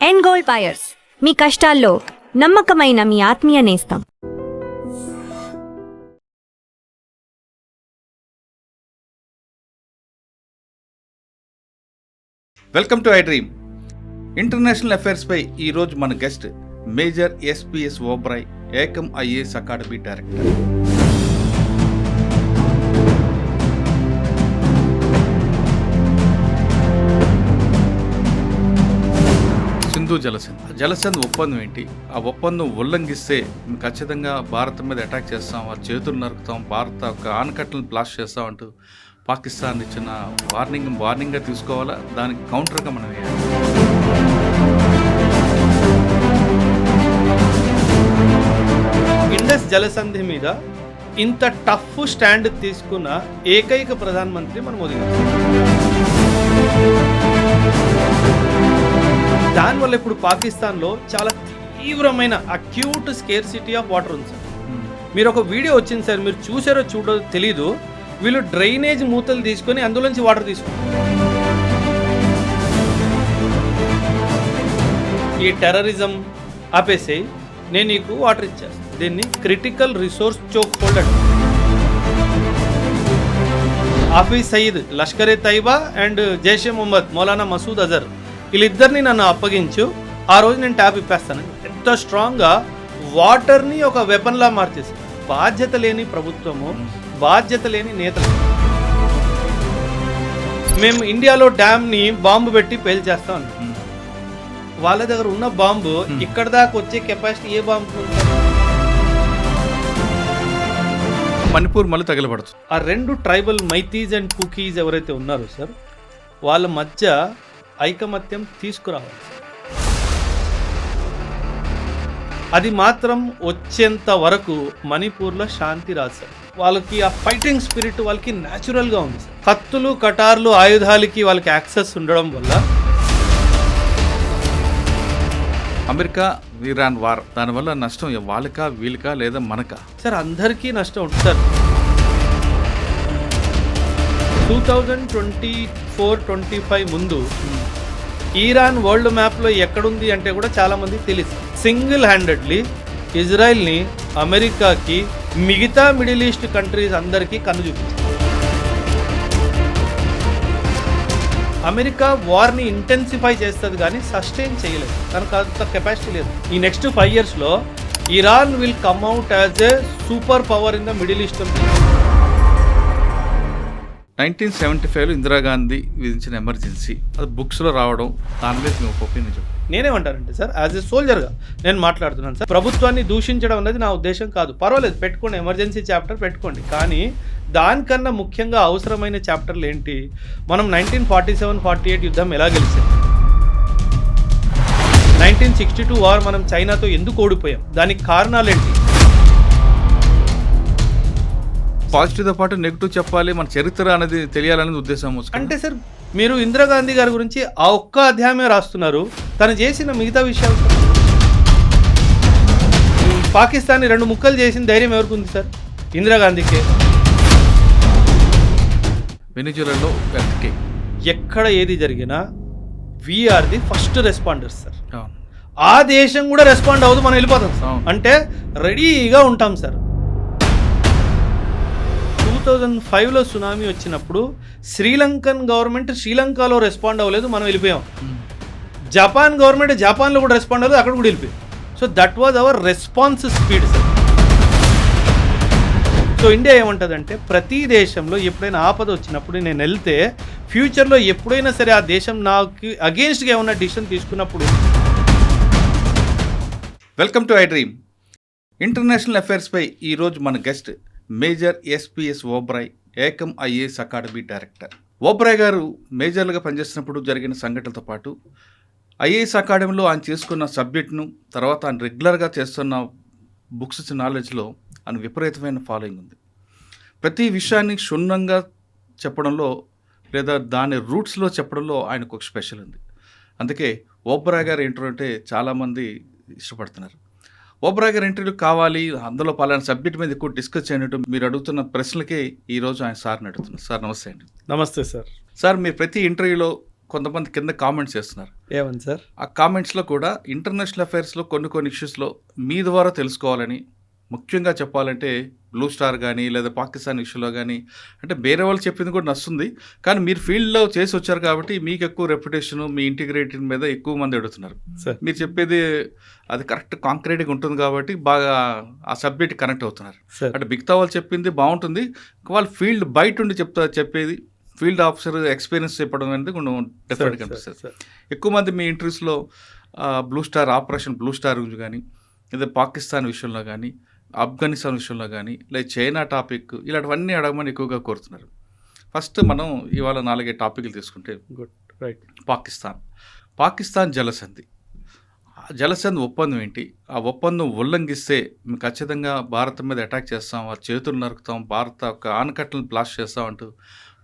End goal buyers, మీ కష్టాల్లో నమ్మకమైన మీ ఆత్మీయ నేస్తం. Welcome to iDream. International affairs పై ఈరోజు మన guest major SPS Oberoi, Ekam IAS academy director. Sindhu జలసంధ్ ఒప్పందం ఏంటి? ఆ ఒప్పందం ఉల్లంఘిస్తే ఖచ్చితంగా భారత్ మీద అటాక్ చేస్తాం, వారి చేతులు నరుకుతాం, భారత ఒక ఆనకట్టలను బ్లాస్ట్ చేస్తాం అంటూ పాకిస్తాన్ ఇచ్చిన వార్నింగ్గా తీసుకోవాలా? దానికి కౌంటర్గా మనం వేయాలి. ఇండస్ జలసంధి మీద ఇంత టఫ్ స్టాండ్ తీసుకున్న ఏకైక ప్రధానమంత్రి మన మోదీ గారు. దానివల్ల ఇప్పుడు పాకిస్తాన్లో చాలా తీవ్రమైన అక్యూట్ స్కేర్సిటీ ఆఫ్ వాటర్ ఉంది సార్. మీరు ఒక వీడియో వచ్చింది సార్, మీరు చూసారో చూడో తెలీదు. వీళ్ళు డ్రైనేజ్ మూతలు తీసుకొని అందులోంచి వాటర్ తీసుకుంటారు. ఈ టెర్రరిజం ఆపేసి నేను నీకు వాటర్ ఇచ్చేస్తాను. దీన్ని క్రిటికల్ రిసోర్స్ చోక్ హోల్డ్ అంటారు. హాఫీజ్ సయీద్, లష్కర్ ఏ తైబా అండ్ జైషే మొహమ్మద్ మౌలానా మసూద్ అజర్, వీళ్ళిద్దరిని నన్ను అప్పగించు, ఆ రోజు నేను ట్యాప్ ఇప్పేస్తాను. ఎంత స్ట్రాంగ్గా వాటర్ని ఒక వెపన్లా మార్చేసి, బాధ్యత లేని ప్రభుత్వము, బాధ్యత లేని నేతలు. మేము ఇండియాలో డ్యామ్ని బాంబు పెట్టి పేల్చేస్తాం అన్నాం. వాళ్ళ దగ్గర ఉన్న బాంబు ఇక్కడ దాకా వచ్చే కెపాసిటీ ఏ బాంబు? మణిపూర్ మళ్ళీ తగలబడుతుంది. ఆ రెండు ట్రైబల్ మైతీస్ అండ్ కుకీస్ ఎవరైతే ఉన్నారో సార్, వాళ్ళ మధ్య ఐకమత్యం తీసుకురావాలి. అది మాత్రం వచ్చేంత వరకు మణిపూర్లో శాంతి రాదు సార్. వాళ్ళకి ఆ ఫైటింగ్ స్పిరిట్ వాళ్ళకి న్యాచురల్గా ఉంది సార్. కత్తులు, కటార్లు, ఆయుధాలకి వాళ్ళకి యాక్సెస్ ఉండడం వల్ల. అమెరికా ఇరాన్ వార్, దానివల్ల నష్టం వాళ్ళకా వీళ్ళకా లేదా మనకా? సార్ అందరికీ నష్టం ఉంటుంది సార్. 2024-25 ముందు ఇరాన్ వరల్డ్ మ్యాప్లో ఎక్కడుంది అంటే కూడా చాలామంది తెలుసు. సింగిల్ హ్యాండెడ్లీ ఇజ్రాయెల్ని అమెరికాకి, మిగతా మిడిల్ ఈస్ట్ కంట్రీస్ అందరికీ కన్ను చూపించింది. అమెరికా వార్ని ఇంటెన్సిఫై చేస్తుంది కానీ సస్టైన్ చేయలేదు, తనకు అంత కెపాసిటీ లేదు. ఈ నెక్స్ట్ 5 yearsలో Iran will come out as a super power in the middle east. 1975లో Indira Gandhi విధించిన ఎమర్జెన్సీ, అది బుక్స్లో రావడం, దాని మీద మీ ఒపీనియన్ చెప్పండి. నేనేమంటానంటే సార్, యాజ్ ఎ సోల్జర్గా నేను మాట్లాడుతున్నాను సార్. ప్రభుత్వాన్ని దూషించడం అనేది నా ఉద్దేశం కాదు. పర్వాలేదు, పెట్టుకోండి, ఎమర్జెన్సీ చాప్టర్ పెట్టుకోండి. కానీ దానికన్నా ముఖ్యంగా అవసరమైన చాప్టర్లు ఏంటి? మనం 1947-48 యుద్ధం ఎలా గెలిచాం? 1962 వార్ మనం చైనాతో ఎందుకు ఓడిపోయాం? దానికి కారణాలు ఏంటి? పాజిటివ్తో పాటు నెగిటివ్ చెప్పాలి, మన చరిత్ర అనేది తెలియాలనేది ఉద్దేశం. అంటే సార్, మీరు ఇందిరాగాంధీ గారి గురించి ఆ ఒక్క అధ్యాయమే రాస్తున్నారు, తను చేసిన మిగతా విషయాలు. పాకిస్తాన్ని 2 ముక్కలు చేసిన ధైర్యం ఎవరికి ఉంది సార్? ఇందిరాగాంధీకే. వెనిజులాలో ఎక్కడ ఏది జరిగినా we are the first responders sir. ఆ దేశం కూడా రెస్పాండ్ అవ్వదు, మనం వెళ్ళిపోతాం సార్. అంటే రెడీగా ఉంటాం సార్. 2005లో సునామీ వచ్చినప్పుడు శ్రీలంకన్ గవర్నమెంట్ శ్రీలంకలో రెస్పాండ్ అవ్వలేదు, మనం వెళ్ళిపోయాం. జపాన్ గవర్నమెంట్ జపాన్లో కూడా రెస్పాండ్ అవ్వలేదు, అక్కడ కూడా వెళ్ళిపోయాం. So that was our response speed sir. So India ఏమంటుందంటే, ప్రతి దేశంలో ఎప్పుడైనా ఆపద వచ్చినప్పుడు నేను వెళ్తే, ఫ్యూచర్లో ఎప్పుడైనా సరే ఆ దేశం నాకు అగేన్స్ట్గా ఏమన్నా డిసిషన్ తీసుకున్నప్పుడు. Welcome to iDream. International affairs పై ఈరోజు మన guest major SPS Oberoi, Ekam IAS academy director. Oberoi గారు మేజర్లుగా పనిచేస్తున్నప్పుడు జరిగిన సంఘటనలతో పాటు ఐఏఎస్ అకాడమీలో ఆయన చేసుకున్న సబ్జెక్ట్ను, తర్వాత ఆయన రెగ్యులర్గా చేస్తున్న బుక్స్ నాలెడ్జ్లో ఆయన విపరీతమైన ఫాలోయింగ్ ఉంది. ప్రతి విషయాన్ని క్షుణ్ణంగా చెప్పడంలో లేదా దాని రూట్స్లో చెప్పడంలో ఆయనకు ఒక స్పెషల్ ఉంది. అందుకే ఓబ్రాయ్ గారు ఇంటర్వ్యూ అంటే చాలామంది ఇష్టపడుతున్నారు. ఓబ్రాయ్ గారి ఇంటర్వ్యూ కావాలి, అందులో పలానా సబ్జెక్ట్ మీద ఎక్కువ డిస్కస్ చేయనట్టు మీరు అడుగుతున్న ప్రశ్నలకే ఈరోజు ఆయన సార్ని అడుగుతున్నారు. సార్ నమస్తే అండి. నమస్తే సార్. సార్, మీరు ప్రతి ఇంటర్వ్యూలో కొంతమంది కింద కామెంట్స్ చేస్తున్నారు. ఏమని సార్? ఆ కామెంట్స్లో కూడా ఇంటర్నేషనల్ అఫైర్స్లో కొన్ని ఇష్యూస్లో మీ ద్వారా తెలుసుకోవాలని, ముఖ్యంగా చెప్పాలంటే బ్లూ స్టార్ కానీ లేదా పాకిస్తాన్ ఇష్యూలో కానీ, అంటే వేరే వాళ్ళు చెప్పింది కూడా నచ్చుతుంది, కానీ మీరు ఫీల్డ్లో చేసి వచ్చారు కాబట్టి మీకు ఎక్కువ రెప్యుటేషన్, మీ ఇంటిగ్రేటెడ్ మీద ఎక్కువ మంది అడుగుతున్నారు. మీరు చెప్పేది అది కరెక్ట్ కాంక్రీట్గా ఉంటుంది కాబట్టి బాగా ఆ సబ్జెక్ట్ కనెక్ట్ అవుతున్నారు. అంటే బిగ్తా వాళ్ళు చెప్పింది బాగుంటుంది, వాళ్ళు ఫీల్డ్ బయట ఉండి చెప్పేది ఫీల్డ్ ఆఫీసర్ ఎక్స్పీరియన్స్ చెప్పడం అనేది కొంచెం డిఫరెంట్గా అనిపిస్తుంది. ఎక్కువ మంది మీ ఇంటర్వ్యూస్లో ఆపరేషన్ బ్లూ స్టార్ గురించి కానీ, లేదా పాకిస్తాన్ విషయంలో కానీ, ఆఫ్ఘనిస్తాన్ విషయంలో కానీ, లేదా చైనా టాపిక్, ఇలాంటివన్నీ అడగమని ఎక్కువగా కోరుతున్నారు. ఫస్ట్ మనం ఇవాళ 4 టాపిక్లు తీసుకుంటే, గుడ్, రైట్. పాకిస్తాన్ జలసంధి ఒప్పందం ఏంటి, ఆ ఒప్పందం ఉల్లంఘిస్తే మేము ఖచ్చితంగా భారత్ మీద అటాక్ చేస్తాం, వారి చేతులు నరుకుతాం, భారత యొక్క ఆనకట్టలను బ్లాస్ట్ చేస్తాం అంటూ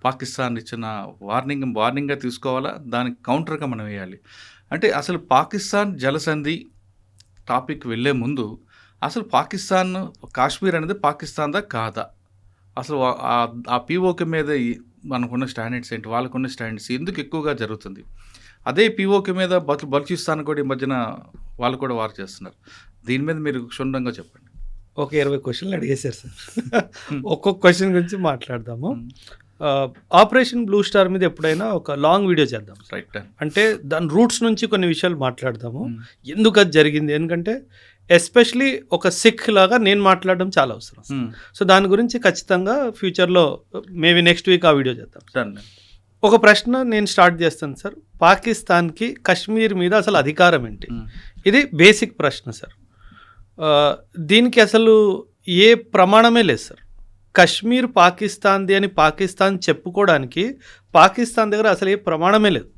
పాకిస్తాన్ ఇచ్చిన వార్నింగ్గా తీసుకోవాలా, దానికి కౌంటర్గా మనం వేయాలి. అంటే అసలు పాకిస్తాన్ జలసంధి టాపిక్ వెళ్ళే ముందు అసలు పాకిస్తాన్, కాశ్మీర్ అనేది పాకిస్తాన్దా కాదా, అసలు ఆ పీఓకే మీద మనకున్న స్టాండర్డ్స్ ఏంటి, వాళ్ళకున్న స్టాండర్డ్స్ ఎందుకు ఎక్కువగా జరుగుతుంది, అదే పీఓకే మీద బలూచిస్తాన్ కూడా ఈ మధ్యన వాళ్ళు కూడా వారు చేస్తున్నారు. దీని మీద మీరు క్షుణ్ణంగా చెప్పండి. ఒక 20 క్వశ్చన్లు అడిగేశారు సార్. ఒక్కొక్క క్వశ్చన్ గురించి మాట్లాడదాము. ఆపరేషన్ బ్లూ స్టార్ మీద ఎప్పుడైనా ఒక లాంగ్ వీడియో చేద్దాం, రైట్? అంటే దాని రూట్స్ నుంచి కొన్ని విషయాలు మాట్లాడదాము, ఎందుకు అది జరిగింది. ఎందుకంటే ఎస్పెషలీ ఒక సిక్ లాగా నేను మాట్లాడడం చాలా అవసరం. సో దాని గురించి ఖచ్చితంగా ఫ్యూచర్లో మేబీ నెక్స్ట్ వీక్ ఆ వీడియో చేద్దాం. ఒక ప్రశ్న నేను స్టార్ట్ చేస్తాను సార్. పాకిస్తాన్కి కశ్మీర్ మీద అసలు అధికారం ఏంటి? ఇది బేసిక్ ప్రశ్న సార్. దీనికి అసలు ఏ ప్రమాణమే లేదు సార్. కశ్మీర్ పాకిస్తాన్ది అని పాకిస్తాన్ చెప్పుకోవడానికి పాకిస్తాన్ దగ్గర అసలు ఏ ప్రమాణమే లేదు.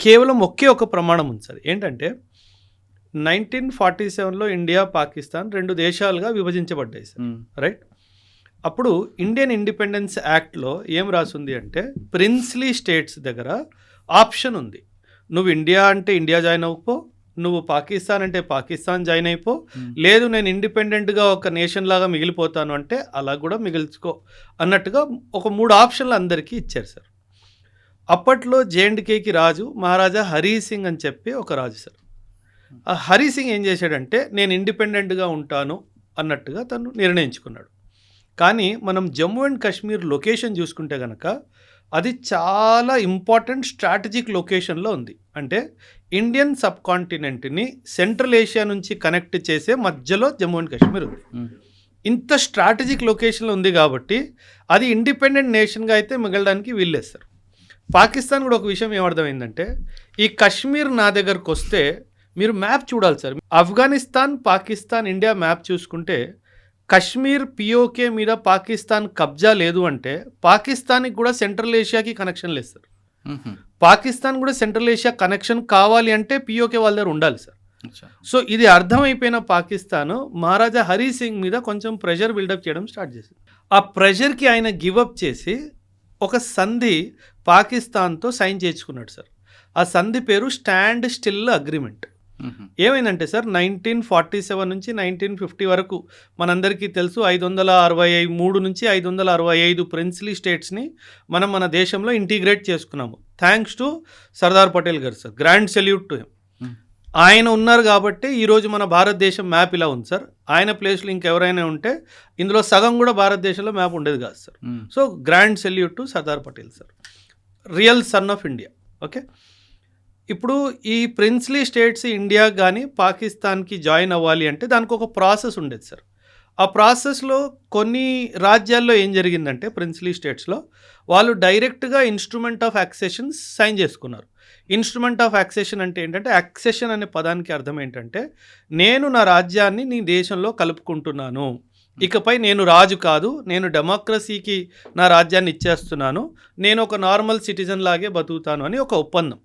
కేవలం ఒకే ఒక ప్రమాణం ఉంది సార్. ఏంటంటే 1947లో ఇండియా పాకిస్తాన్ 2 దేశాలుగా విభజించబడ్డాయి సార్, రైట్? అప్పుడు ఇండియన్ ఇండిపెండెన్స్ యాక్ట్లో ఏం రాసింది అంటే ప్రిన్స్లీ స్టేట్స్ దగ్గర ఆప్షన్ ఉంది. నువ్వు ఇండియా అంటే ఇండియా జాయిన్ అవ్వపో, నువ్వు పాకిస్తాన్ అంటే పాకిస్తాన్ జాయిన్ అయిపో, లేదు నేను ఇండిపెండెంట్గా ఒక నేషన్ లాగా మిగిలిపోతాను అంటే అలా కూడా మిగిల్చుకో అన్నట్టుగా ఒక 3 ఆప్షన్లు అందరికీ ఇచ్చారు సార్. అప్పట్లో జేఎండ్కేకి రాజు మహారాజా హరీ సింగ్ అని చెప్పి ఒక రాజు సార్. ఆ హరీ సింగ్ ఏం చేశాడంటే నేను ఇండిపెండెంట్గా ఉంటాను అన్నట్టుగా తను నిర్ణయించుకున్నాడు. కానీ మనం జమ్మూ అండ్ కాశ్మీర్ లొకేషన్ చూసుకుంటే కనుక అది చాలా ఇంపార్టెంట్ స్ట్రాటజిక్ లొకేషన్లో ఉంది. అంటే ఇండియన్ సబ్ కాంటినెంట్ని సెంట్రల్ ఏషియా నుంచి కనెక్ట్ చేసే మధ్యలో జమ్మూ అండ్ కాశ్మీర్ ఉంది. ఇంత స్ట్రాటజిక్ లొకేషన్లో ఉంది కాబట్టి అది ఇండిపెండెంట్ నేషన్గా అయితే మిగలడానికి వీల్లేదు సార్. పాకిస్తాన్ కూడా ఒక విషయం ఏమర్థమైందంటే ఈ కశ్మీర్ నా దగ్గరకు వస్తే మీరు మ్యాప్ చూడాలి sir. Afghanistan, Pakistan, India map చూసుకుంటే కశ్మీర్ పిఓకే మీద పాకిస్తాన్ కబ్జా లేదు అంటే పాకిస్తాన్కి కూడా సెంట్రల్ ఏషియాకి కనెక్షన్ లేదు సార్. పాకిస్తాన్ కూడా సెంట్రల్ ఏషియా కనెక్షన్ కావాలి అంటే పిఓకే వాళ్ళ దగ్గర ఉండాలి సార్. సో ఇది అర్థమైపోయిన పాకిస్తాన్ మహారాజా హరీ సింగ్ మీద కొంచెం ప్రెషర్ బిల్డప్ చేయడం స్టార్ట్ చేసింది. ఆ ప్రెషర్కి ఆయన గివప్ చేసి ఒక సంధి పాకిస్తాన్తో సైన్ చేయించుకున్నాడు సార్. ఆ సంధి పేరు స్టాండ్ స్టిల్ అగ్రిమెంట్. ఏమైందంటే సార్ 1947 నుంచి 1950 వరకు మనందరికీ తెలుసు 563 నుంచి 565 ప్రిన్స్లీ స్టేట్స్ని మనం మన దేశంలో ఇంటిగ్రేట్ చేసుకున్నాము. థ్యాంక్స్ టు సర్దార్ పటేల్ గారు sir, grand salute to him. ఆయన ఉన్నారు కాబట్టి ఈరోజు మన భారతదేశం మ్యాప్ ఇలా ఉంది సార్. ఆయన ప్లేస్లో ఇంకెవరైనా ఉంటే ఇందులో సగం కూడా భారతదేశంలో మ్యాప్ ఉండేది కాదు sir. So grand salute to Sardar Patel sir, real son of India. Okay, ఇప్పుడు ఈ ప్రిన్స్లీ స్టేట్స్ ఇండియా కానీ పాకిస్తాన్కి జాయిన్ అవ్వాలి అంటే దానికి ఒక ప్రాసెస్ ఉండేది సార్. ఆ ప్రాసెస్లో కొన్ని రాజ్యాల్లో ఏం జరిగిందంటే ప్రిన్స్లీ స్టేట్స్లో వాళ్ళు డైరెక్ట్గా ఇన్స్ట్రుమెంట్ ఆఫ్ యాక్సెషన్ సైన్ చేసుకున్నారు. ఇన్స్ట్రుమెంట్ ఆఫ్ యాక్సెషన్ అంటే ఏంటంటే యాక్సెషన్ అనే పదానికి అర్థం ఏంటంటే నేను నా రాజ్యాన్ని నీ దేశంలో కలుపుకుంటున్నాను, ఇకపై నేను రాజు కాదు, నేను డెమోక్రసీకి నా రాజ్యాన్ని ఇచ్చేస్తున్నాను, నేను ఒక నార్మల్ సిటిజన్ లాగే బతుకుతాను అని ఒక ఒప్పందం.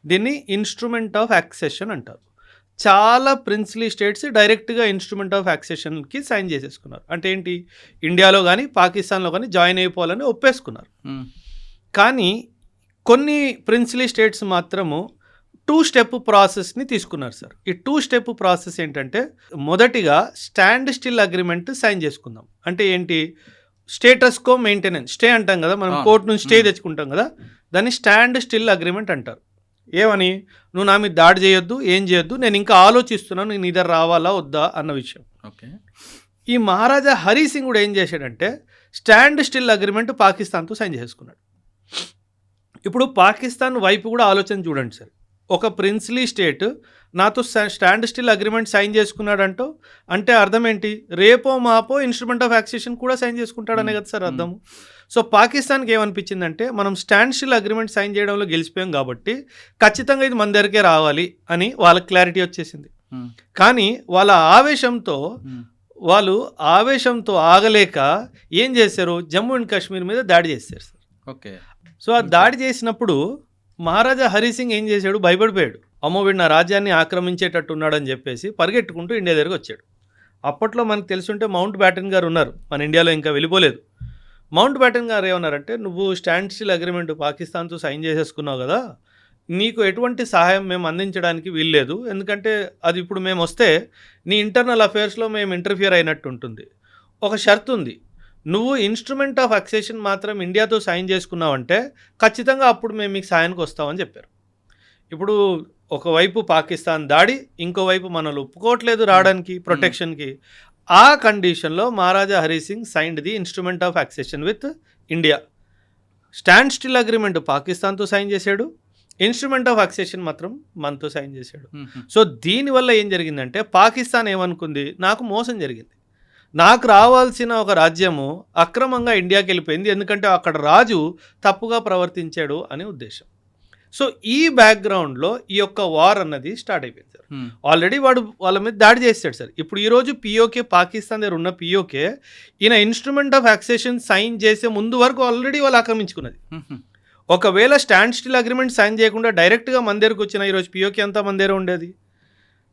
దీన్ని ఇన్స్ట్రుమెంట్ ఆఫ్ యాక్సెషన్ అంటారు. చాలా ప్రిన్స్లీ స్టేట్స్ డైరెక్ట్గా ఇన్స్ట్రుమెంట్ ఆఫ్ యాక్సెషన్కి సైన్ చేసేసుకున్నారు. అంటే ఏంటి, ఇండియాలో కానీ పాకిస్తాన్లో కానీ జాయిన్ అయిపోవాలని ఒప్పేసుకున్నారు. కానీ కొన్ని ప్రిన్స్లీ స్టేట్స్ మాత్రము 2 స్టెప్ ప్రాసెస్ని తీసుకున్నారు సార్. ఈ 2 స్టెప్ ప్రాసెస్ ఏంటంటే మొదటిగా స్టాండ్ స్టిల్ అగ్రిమెంట్ సైన్ చేసుకుందాం. అంటే ఏంటి, స్టేటస్ కో మెయింటెనెన్స్, స్టే అంటాం కదా మనం, కోర్టు నుంచి స్టే తెచ్చుకుంటాం కదా, దాన్ని స్టాండ్ స్టిల్ అగ్రిమెంట్ అంటారు. ఏమని, నువ్వు నా మీద దాడి చేయొద్దు, ఏం చేయొద్దు, నేను ఇంకా ఆలోచిస్తున్నాను, నేను ఇద్దరు రావాలా వద్దా అన్న విషయం. ఓకే. ఈ మహారాజా హరి సింగ్ కూడా ఏం చేశాడంటే స్టాండ్ స్టిల్ అగ్రిమెంట్ పాకిస్తాన్తో సైన్ చేసుకున్నాడు. ఇప్పుడు పాకిస్తాన్ వైపు కూడా ఆలోచన చూడండి సార్. ఒక ప్రిన్స్లీ స్టేట్ నాతో స్టాండ్ స్టిల్ అగ్రిమెంట్ సైన్ చేసుకున్నాడంటో అంటే అర్థం ఏంటి, రేపో మాపో ఇన్స్ట్రుమెంట్ ఆఫ్ యాక్సేషన్ కూడా సైన్ చేసుకుంటాడనే కదా సార్ అర్థము. సో పాకిస్తాన్కి ఏమనిపించిందంటే మనం స్టాండ్ స్టిల్ అగ్రిమెంట్ సైన్ చేయడంలో గెలిచిపోయాం కాబట్టి ఖచ్చితంగా ఇది మన దగ్గరికే రావాలి అని వాళ్ళకి క్లారిటీ వచ్చేసింది. కానీ వాళ్ళ ఆవేశంతో ఆగలేక ఏం చేశారు, జమ్మూ అండ్ కాశ్మీర్ మీద దాడి చేశారు సార్. ఓకే. సో ఆ దాడి చేసినప్పుడు మహారాజా హరి సింగ్ ఏం చేశాడు, భయపడిపోయాడు. అమ్మో వీడు నా రాజ్యాన్ని ఆక్రమించేటట్టు ఉన్నాడని చెప్పేసి పరిగెట్టుకుంటూ ఇండియా దగ్గరకు వచ్చాడు. అప్పట్లో మనకు తెలుసుంటే మౌంట్ బ్యాటన్ గారు ఉన్నారు, మన ఇండియాలో ఇంకా వెళ్ళిపోలేదు. మౌంట్ బ్యాటన్ గారు ఏమన్నారంటే, నువ్వు స్టాండ్ స్టిల్ అగ్రిమెంట్ పాకిస్తాన్తో సైన్ చేసేసుకున్నావు కదా, నీకు ఎటువంటి సహాయం మేము అందించడానికి వీల్లేదు, ఎందుకంటే అది ఇప్పుడు మేము వస్తే నీ ఇంటర్నల్ అఫైర్స్లో మేము ఇంటర్ఫియర్ అయినట్టు ఉంటుంది. ఒక షరతు ఉంది, నువ్వు ఇన్స్ట్రుమెంట్ ఆఫ్ అక్సేషన్ మాత్రం ఇండియాతో సైన్ చేసుకున్నావంటే ఖచ్చితంగా అప్పుడు మేము మీకు సాయానికి వస్తామని చెప్పారు. ఇప్పుడు ఒకవైపు పాకిస్తాన్ దాడి, ఇంకోవైపు మనల్ని ఒప్పుకోవట్లేదు రావడానికి ప్రొటెక్షన్కి. ఆ కండిషన్లో Maharaja Hari Singh signed the instrument of accession with India. Standstill agreement పాకిస్తాన్తో సైన్ చేశాడు, ఇన్స్ట్రుమెంట్ ఆఫ్ అక్సేషన్ మాత్రం మనతో సైన్ చేశాడు. సో దీనివల్ల ఏం జరిగిందంటే పాకిస్తాన్ ఏమనుకుంది, నాకు మోసం జరిగింది, నాకు రావాల్సిన ఒక రాజ్యము అక్రమంగా ఇండియాకి వెళ్ళిపోయింది, ఎందుకంటే అక్కడ రాజు తప్పుగా ప్రవర్తించాడు అనే ఉద్దేశం. సో ఈ బ్యాక్గ్రౌండ్లో ఈ యొక్క వార్ అన్నది స్టార్ట్ అయిపోయింది సార్. ఆల్రెడీ వాడు వాళ్ళ మీద దాడి చేస్తాడు సార్. ఇప్పుడు ఈరోజు పిఓకే, పాకిస్తాన్ దగ్గర ఉన్న పిఓకే ఈయన ఇన్స్ట్రుమెంట్ ఆఫ్ అక్సేషన్ సైన్ చేసే ముందు వరకు ఆల్రెడీ వాళ్ళు ఆక్రమించుకున్నది. ఒకవేళ స్టాండ్ స్టిల్ అగ్రిమెంట్ సైన్ చేయకుండా డైరెక్ట్గా మన దగ్గరకు వచ్చిన ఈరోజు పిఓకే అంతా మన దగ్గర ఉండేది.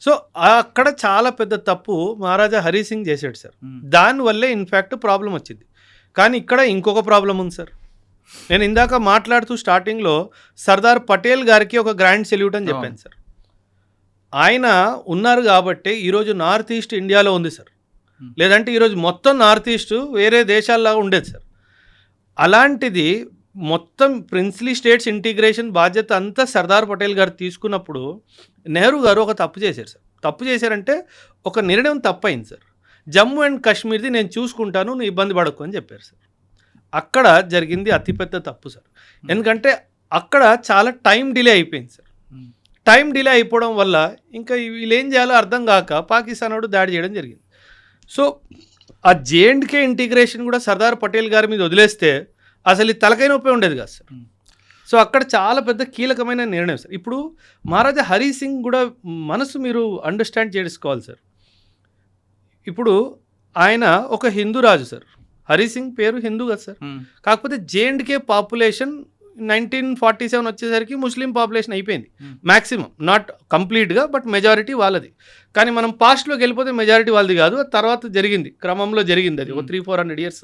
సో అక్కడ చాలా పెద్ద తప్పు మహారాజా హరి సింగ్ చేశాడు సార్. దానివల్లే ఇన్ఫ్యాక్ట్ ప్రాబ్లం వచ్చింది. కానీ ఇక్కడ ఇంకొక ప్రాబ్లం ఉంది సార్. నేను ఇందాక మాట్లాడుతూ స్టార్టింగ్లో సర్దార్ పటేల్ గారికి ఒక గ్రాండ్ సెల్యూట్ అని చెప్పాను సార్. ఆయన ఉన్నారు కాబట్టి ఈరోజు నార్త్ ఈస్ట్ ఇండియాలో ఉంది సార్. లేదంటే ఈరోజు మొత్తం నార్త్ ఈస్ట్ వేరే దేశాల్లాగా ఉండేది సార్. అలాంటిది మొత్తం ప్రిన్స్లీ స్టేట్స్ ఇంటిగ్రేషన్ బాధ్యత అంతా సర్దార్ పటేల్ గారు తీసుకున్నప్పుడు నెహ్రూ గారు ఒక తప్పు చేశారు సార్. తప్పు చేశారంటే ఒక నిర్ణయం తప్పైంది సార్. జమ్మూ అండ్ కాశ్మీర్ది నేను చూసుకుంటాను, నువ్వు ఇబ్బంది పడకు అని చెప్పారు సార్. అక్కడ జరిగింది అతిపెద్ద తప్పు సార్. ఎందుకంటే అక్కడ చాలా టైం డిలే అయిపోయింది సార్. టైం డిలే అయిపోవడం వల్ల ఇంకా వీళ్ళు ఏం చేయాలో అర్థం కాక పాకిస్తాన్ వాడు దాడి చేయడం జరిగింది. సో ఆ జేఎండ్కే ఇంటిగ్రేషన్ కూడా సర్దార్ పటేల్ గారి మీద వదిలేస్తే అసలు ఈ తలకై నొప్పి ఉండేది కాదు సార్. సో అక్కడ చాలా పెద్ద కీలకమైన నిర్ణయం సార్. ఇప్పుడు మహారాజా హరి సింగ్ కూడా మనసు మీరు అండర్స్టాండ్ చేసుకోవాలి సార్. ఇప్పుడు ఆయన ఒక హిందూ రాజు సార్. హరి సింగ్ పేరు హిందూ కదా సార్. కాకపోతే జేఎండ్కే పాపులేషన్ 1947 వచ్చేసరికి ముస్లిం పాపులేషన్ అయిపోయింది మ్యాక్సిమం, నాట్ కంప్లీట్గా బట్ మెజారిటీ వాళ్ళది. కానీ మనం పాస్ట్లోకి వెళ్ళిపోతే మెజారిటీ వాళ్ళది కాదు, ఆ తర్వాత జరిగింది, క్రమంలో జరిగింది అది ఒక 300-400 years.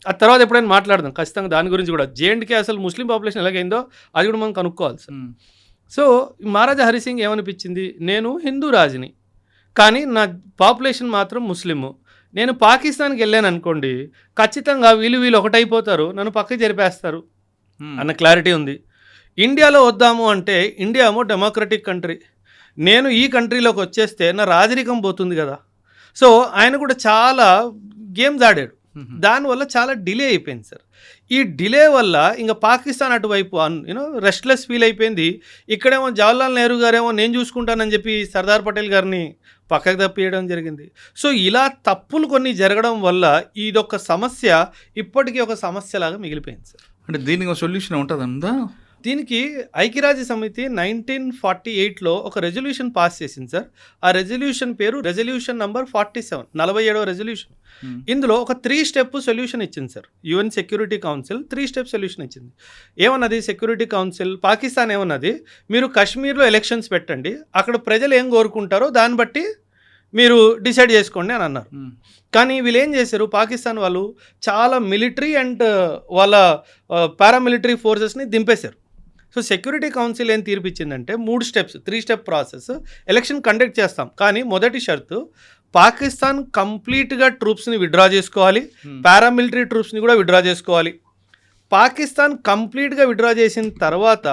ఆ తర్వాత ఎప్పుడైనా మాట్లాడదాం ఖచ్చితంగా దాని గురించి కూడా. జేఎండ్కే అసలు ముస్లిం పాపులేషన్ ఎలాగైందో అది కూడా మనం కనుక్కోవాలి సార్. సో మహారాజా హరి సింగ్ ఏమనిపించింది, నేను హిందూ రాజుని కానీ నా పాపులేషన్ మాత్రం ముస్లిము, నేను పాకిస్తాన్కి వెళ్ళాను అనుకోండి ఖచ్చితంగా వీళ్ళు ఒకటైపోతారు, నన్ను పక్కకి జరిపేస్తారు అన్న క్లారిటీ ఉంది. ఇండియాలో వద్దాము అంటే ఇండియా ఏమో డెమోక్రటిక్ కంట్రీ, నేను ఈ కంట్రీలోకి వచ్చేస్తే నా రాజరికం పోతుంది కదా. సో ఆయన కూడా చాలా గేమ్స్ ఆడాడు, దానివల్ల చాలా డిలే అయిపోయింది సార్. ఈ డిలే వల్ల ఇంకా పాకిస్తాన్ అటువైపు రెస్ట్లెస్ ఫీల్ అయిపోయింది. ఇక్కడేమో జవహర్లాల్ నెహ్రూ గారేమో నేను చూసుకుంటానని చెప్పి సర్దార్ పటేల్ గారిని పక్కకు తప్పియడం జరిగింది. సో ఇలా తప్పులు కొన్ని జరగడం వల్ల ఇదొక సమస్య ఇప్పటికీ ఒక సమస్యలాగా మిగిలిపోయింది సార్. అంటే దీనికి ఒక సొల్యూషన్ ఉంటుందా? దీనికి ఐక్యరాజ్య సమితి 1948లో ఒక రెజల్యూషన్ పాస్ చేసింది సార్. ఆ రెజల్యూషన్ పేరు రెజల్యూషన్ నంబర్ 47, 47వ రెజల్యూషన్. ఇందులో ఒక 3 స్టెప్ సొల్యూషన్ ఇచ్చింది sir. UN security council 3 step solution ఇచ్చింది. ఏమన్నది సెక్యూరిటీ కౌన్సిల్, పాకిస్తాన్ ఏమన్నది, మీరు కాశ్మీర్లో ఎలక్షన్స్ పెట్టండి, అక్కడ ప్రజలు ఏం కోరుకుంటారో దాన్ని బట్టి మీరు డిసైడ్ చేసుకోండి అని అన్నారు. కానీ వీళ్ళు ఏం చేశారు, పాకిస్తాన్ వాళ్ళు చాలా మిలిటరీ అండ్ వాళ్ళ పారామిలిటరీ ఫోర్సెస్ని దింపేశారు. సో సెక్యూరిటీ కౌన్సిల్ ఏం తీర్పిచ్చిందంటే 3 steps, 3 step process. Election conduct చేస్తాం కానీ మొదటి షరతు పాకిస్తాన్ కంప్లీట్గా ట్రూప్స్ని విత్డ్రా చేసుకోవాలి, పారామిలిటరీ ట్రూప్స్ని కూడా విత్డ్రా చేసుకోవాలి. పాకిస్తాన్ కంప్లీట్గా విత్డ్రా చేసిన తర్వాత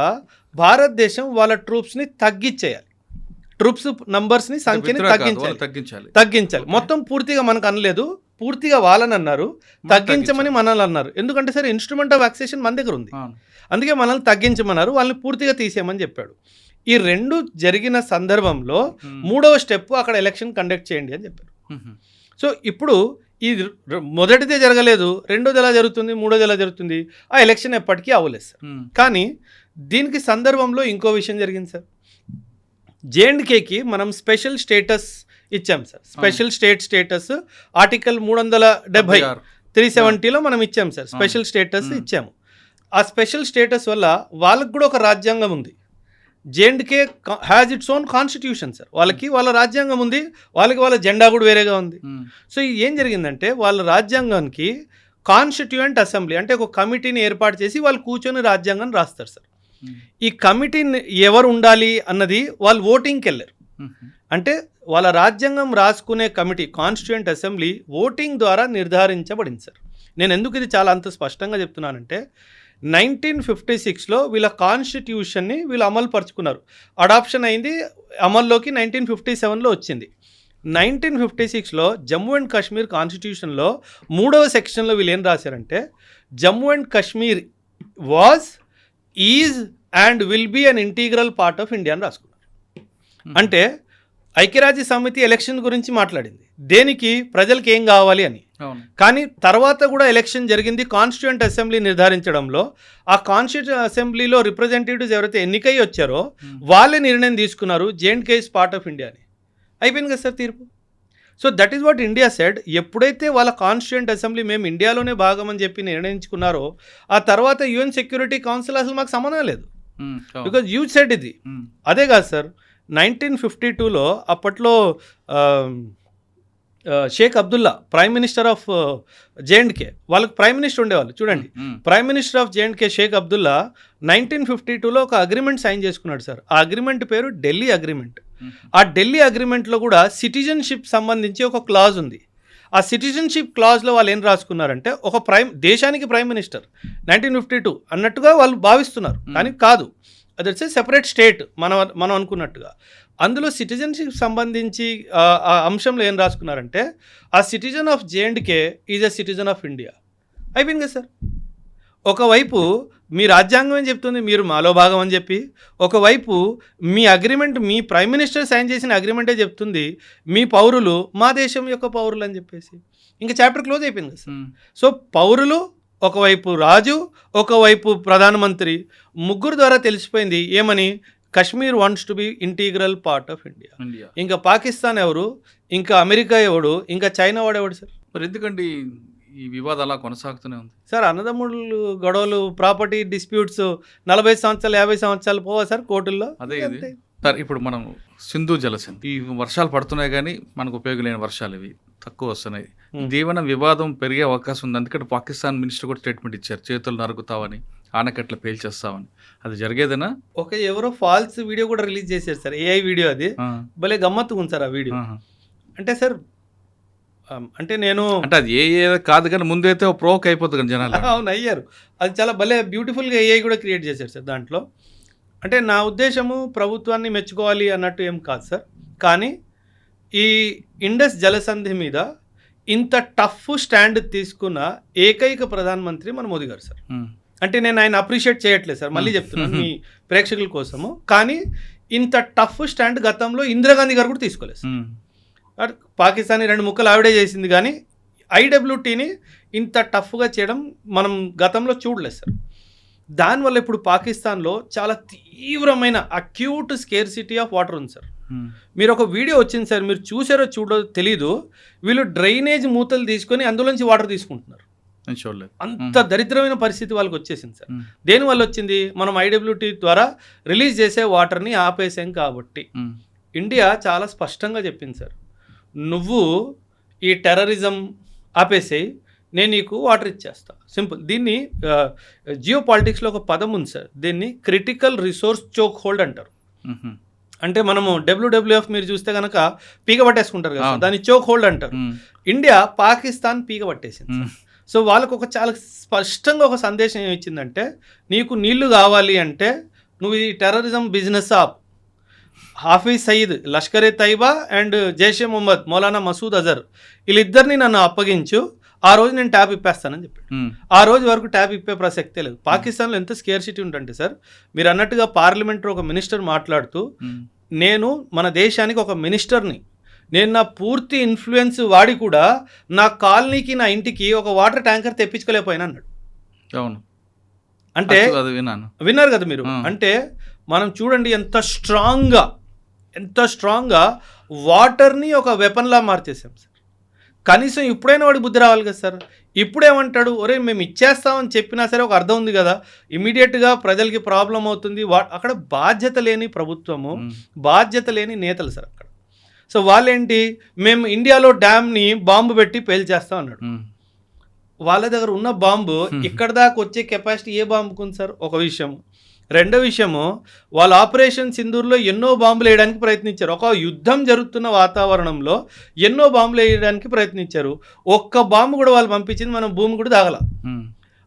భారతదేశం వాళ్ళ ట్రూప్స్ని తగ్గించేయాలి, ట్రూప్స్ నంబర్స్ని సంఖ్యని తగ్గించాలి. మొత్తం పూర్తిగా మనకు అనలేదు, పూర్తిగా వాళ్ళని అన్నారు, తగ్గించమని మనల్ని అన్నారు. ఎందుకంటే సార్ ఇన్స్ట్రుమెంట్ ఆఫ్ వ్యాక్సేషన్ మన దగ్గర ఉంది, అందుకే మనల్ని తగ్గించమన్నారు, వాళ్ళని పూర్తిగా తీసేయమని చెప్పాడు. ఈ రెండు జరిగిన సందర్భంలో మూడవ స్టెప్ అక్కడ ఎలక్షన్ కండక్ట్ చేయండి అని చెప్పారు. సో ఇప్పుడు ఈ మొదటిదే జరగలేదు, రెండోది ఎలా జరుగుతుంది, మూడోది ఎలా జరుగుతుంది, ఆ ఎలక్షన్ ఎప్పటికీ అవ్వలేదు సార్. కానీ దీనికి సందర్భంలో ఇంకో విషయం జరిగింది సార్. జేఎండ్కేకి మనం స్పెషల్ స్టేటస్ ఇచ్చాం సార్. స్పెషల్ స్టేటస్ ఆర్టికల్ 370 370లో మనం ఇచ్చాం సార్, స్పెషల్ స్టేటస్ ఇచ్చాము. ఆ స్పెషల్ స్టేటస్ వల్ల వాళ్ళకి కూడా ఒక రాజ్యాంగం ఉంది. జేఎండ్కే has its own constitution sir. వాళ్ళకి వాళ్ళ రాజ్యాంగం ఉంది, వాళ్ళకి వాళ్ళ జెండా కూడా వేరేగా ఉంది. సో ఏం జరిగిందంటే వాళ్ళ రాజ్యాంగానికి కాన్స్టిట్యూయెంట్ అసెంబ్లీ అంటే ఒక కమిటీని ఏర్పాటు చేసి వాళ్ళు కూర్చొని రాజ్యాంగం రాస్తారు సార్. ఈ కమిటీని ఎవరు ఉండాలి అన్నది వాళ్ళు ఓటింగ్కి వెళ్ళారు. అంటే వాళ్ళ రాజ్యాంగం రాసుకునే కమిటీ కాన్స్టిట్యూయెంట్ అసెంబ్లీ ఓటింగ్ ద్వారా నిర్ధారించబడింది సార్. నేను ఎందుకు ఇది చాలా అంత స్పష్టంగా చెప్తున్నానంటే 1956లో వీళ్ళ కాన్స్టిట్యూషన్ని వీళ్ళు అమలు పరుచుకున్నారు. అడాప్షన్ అయింది, అమల్లోకి 1957లో వచ్చింది. 1956లో జమ్మూ అండ్ కాశ్మీర్ కాన్స్టిట్యూషన్లో 3వ సెక్షన్లో వీళ్ళు ఏం రాశారంటే Jammu and Kashmir was is and will be an integral part of India అని రాసుకున్నారు. అంటే ఐక్యరాజ్య సమితి ఎలక్షన్ గురించి మాట్లాడింది, దేనికి ప్రజలకు ఏం కావాలి అని. కానీ తర్వాత కూడా ఎలక్షన్ జరిగింది కాన్స్టిట్యూయెంట్ అసెంబ్లీ నిర్ధారించడంలో. ఆ కాన్స్టిట్యూయెంట్ అసెంబ్లీలో రిప్రజెంటేటివ్స్ ఎవరైతే ఎన్నికై వచ్చారో వాళ్ళే నిర్ణయం తీసుకున్నారు జేఎండ్కే ఇస్ పార్ట్ ఆఫ్ ఇండియా అని. అయిపోయింది కదా సార్ తీర్పు. So that is what India said. ఎప్పుడైతే వాళ్ళ కాన్స్టిట్యూయెంట్ అసెంబ్లీ మేము ఇండియాలోనే భాగం అని చెప్పి నిర్ణయించుకున్నారో ఆ తర్వాత యుఎన్ సెక్యూరిటీ కౌన్సిల్ అసలు మాకు సంబంధం లేదు, బికాజ్ యూ సెడ్ ఇది. అదే కాదు సార్ 1952లో అప్పట్లో Sheikh Abdullah prime minister of J and K, వాళ్ళకి ప్రైమ్ మినిస్టర్ ఉండేవాళ్ళు చూడండి. Prime minister of J and K Sheikh Abdullah 1952లో ఒక అగ్రిమెంట్ సైన్ చేసుకున్నాడు సార్. ఆ అగ్రిమెంట్ పేరు ఢిల్లీ అగ్రిమెంట్. ఆ ఢిల్లీ అగ్రిమెంట్లో కూడా సిటిజన్షిప్ సంబంధించి ఒక క్లాజ్ ఉంది. ఆ సిటిజన్షిప్ క్లాజ్లో వాళ్ళు ఏం రాసుకున్నారంటే ఒక దేశానికి ప్రైమ్ మినిస్టర్ 1952 అన్నట్టుగా వాళ్ళు భావిస్తున్నారు, కానీ కాదు, అది వచ్చే సెపరేట్ స్టేట్ మనం అనుకున్నట్టుగా. అందులో సిటిజన్షిప్ సంబంధించి ఆ అంశంలో ఏం రాసుకున్నారంటే ఆ citizen of జేఎండ్కే is a citizen of India. అయిపోయింది కదా సార్. ఒకవైపు మీ రాజ్యాంగం ఏం చెప్తుంది, మీరు మాలో భాగం అని చెప్పి, ఒకవైపు మీ అగ్రిమెంట్ మీ ప్రైమ్ మినిస్టర్ సైన్ చేసిన అగ్రిమెంటే చెప్తుంది మీ పౌరులు మా దేశం యొక్క పౌరులు అని చెప్పేసి. ఇంకా చాప్టర్ క్లోజ్ అయిపోయింది కదా సార్. సో పౌరులు ఒకవైపు రాజు, ఒకవైపు ప్రధానమంత్రి, ముగ్గురు ద్వారా తెలిసిపోయింది ఏమని, Kashmir wants to be integral part of India. ఇంకా పాకిస్తాన్ ఎవరు, ఇంకా అమెరికా ఎవడు, ఇంకా చైనా వాడు ఎవడు సార్. మరి ఎందుకంటే ఈ వివాదం అలా కొనసాగుతూనే ఉంది సార్. అన్నదమ్ముళ్ళు గొడవలు, ప్రాపర్టీ డిస్ప్యూట్స్ 40 సంవత్సరాలు 50 సంవత్సరాలు పోవా సార్ కోర్టుల్లో. అదే ఇది సార్. ఇప్పుడు మనం సింధు జలసింధు, ఈ వర్షాలు పడుతున్నాయి కానీ మనకు ఉపయోగం లేని వర్షాలు ఇవి తక్కువ వస్తున్నాయి. దీవెన వివాదం పెరిగే అవకాశం ఉంది. అందుకని పాకిస్తాన్ మినిస్టర్ కూడా స్టేట్మెంట్ ఇచ్చారు, చేతులు నరుకుతావని, ఆనకట్ల పేల్చేస్తామని. అది జరిగేదనా? ఎవరో ఫాల్స్ వీడియో కూడా రిలీజ్ చేశారు సార్, ఏఐ వీడియో. అది భలే గమ్మత్తుగా ఉంది సార్ ఆ వీడియో. అంటే సార్ అంటే నేను అంటే అది ఏ కాదు కానీ ముందైతే ప్రోక్ అయిపోతుంది కానీ జనాలు. అవును అయ్యారు. అది చాలా భలే బ్యూటిఫుల్గా ఏఐ కూడా క్రియేట్ చేశారు సార్ దాంట్లో. అంటే నా ఉద్దేశము ప్రభుత్వాన్ని మెచ్చుకోవాలి అన్నట్టు ఏం కాదు సార్, కానీ ఈ ఇండస్ జలసంధి మీద ఇంత టఫ్ స్టాండ్ తీసుకున్న ఏకైక ప్రధానమంత్రి మన మోదీ గారు సార్. అంటే నేను ఆయన అప్రిషియేట్ చేయట్లేదు సార్, మళ్ళీ చెప్తున్నాను మీ ప్రేక్షకుల కోసము. కానీ ఇంత టఫ్ స్టాండ్ గతంలో ఇందిరాగాంధీ గారు కూడా తీసుకోలేదు సార్. పాకిస్తాన్ 2 ముక్కలు ఆవిడే చేసింది, కానీ ఐడబ్ల్యూటీని ఇంత టఫ్గా చేయడం మనం గతంలో చూడలేదు సార్. దానివల్ల ఇప్పుడు పాకిస్తాన్లో చాలా తీవ్రమైన అక్యూట్ స్కేర్సిటీ ఆఫ్ వాటర్ ఉంది సార్. మీరు ఒక వీడియో వచ్చింది సార్, మీరు చూసారో చూడో తెలీదు, వీళ్ళు డ్రైనేజ్ మూతలు తీసుకొని అందులోంచి వాటర్ తీసుకుంటున్నారు. అంత దరిద్రమైన పరిస్థితి వాళ్ళకి వచ్చేసింది సార్. దేనివల్ల వచ్చింది, మనం ఐడబ్ల్యూటీ ద్వారా రిలీజ్ చేసే వాటర్ని ఆపేసాం కాబట్టి. ఇండియా చాలా స్పష్టంగా చెప్పింది సార్, నువ్వు ఈ టెర్రరిజం ఆపేసేయి, నేను నీకు వాటర్ ఇచ్చేస్తా, సింపుల్. దీన్ని జియో పాలిటిక్స్లో ఒక పదం ఉంది సార్, దీన్ని క్రిటికల్ రిసోర్స్ చోక్ హోల్డ్ అంటారు. అంటే మనము WWF మీరు చూస్తే కనుక పీక పట్టేసుకుంటారు కదా, దాన్ని చోక్ హోల్డ్ అంటారు. ఇండియా పాకిస్తాన్ పీక పట్టేసింది. సో వాళ్ళకు ఒక చాలా స్పష్టంగా ఒక సందేశం ఏమి ఇచ్చిందంటే, నీకు నీళ్లు కావాలి అంటే నువ్వు ఈ టెర్రరిజం బిజినెస్ ఆప్. హాఫీజ్ సయీద్, లష్కరే తైబా అండ్ జైషే మొహమ్మద్ మౌలానా మసూద్ అజర్ వీళ్ళిద్దరిని నన్ను అప్పగించు, ఆ రోజు నేను ట్యాబ్ ఇప్పేస్తానని చెప్పాడు. ఆ రోజు వరకు ట్యాబ్ ఇప్పే ప్రసక్తే లేదు. పాకిస్తాన్లో ఎంత స్కేర్సిటీ ఉంటుంటే సార్, మీరు అన్నట్టుగా పార్లమెంట్లో ఒక మినిస్టర్ మాట్లాడుతూ, నేను మన దేశానికి ఒక మినిస్టర్ని, నేను నా పూర్తి ఇన్ఫ్లుయెన్స్ వాడి కూడా నా కాలనీకి నా ఇంటికి ఒక వాటర్ ట్యాంకర్ తెప్పించుకోలేకపోయినా అన్నాడు. అవును, అంటే విన్నారు కదా మీరు. అంటే మనం చూడండి ఎంత స్ట్రాంగ్గా వాటర్ని ఒక వెపన్లా మార్చేసాం సార్. కనీసం ఇప్పుడైనా వాడికి బుద్ధి రావాలి కదా సార్. ఇప్పుడేమంటాడు, ఒరే మేము ఇచ్చేస్తామని చెప్పినా సరే ఒక అర్థం ఉంది కదా, ఇమీడియట్గా ప్రజలకి ప్రాబ్లం అవుతుంది. అక్కడ బాధ్యత లేని ప్రభుత్వము, బాధ్యత లేని నేతలు సార్ అక్కడ. సో వాళ్ళేంటి, మేము ఇండియాలో డ్యామ్ని బాంబు పెట్టి పేల్చేస్తాం అన్నాడు. వాళ్ళ దగ్గర ఉన్న బాంబు ఇక్కడ దాకా వచ్చే కెపాసిటీ ఏ బాంబుకు ఉంది సార్? ఒక విషయము. రెండో విషయము, వాళ్ళ ఆపరేషన్ సింధూర్లో ఎన్నో బాంబులు వేయడానికి ప్రయత్నించారు. ఒక యుద్ధం జరుగుతున్న వాతావరణంలో ఎన్నో బాంబులు వేయడానికి ప్రయత్నించారు. ఒక్క బాంబు కూడా వాళ్ళు పంపించింది మనం భూమి కూడా తాగల.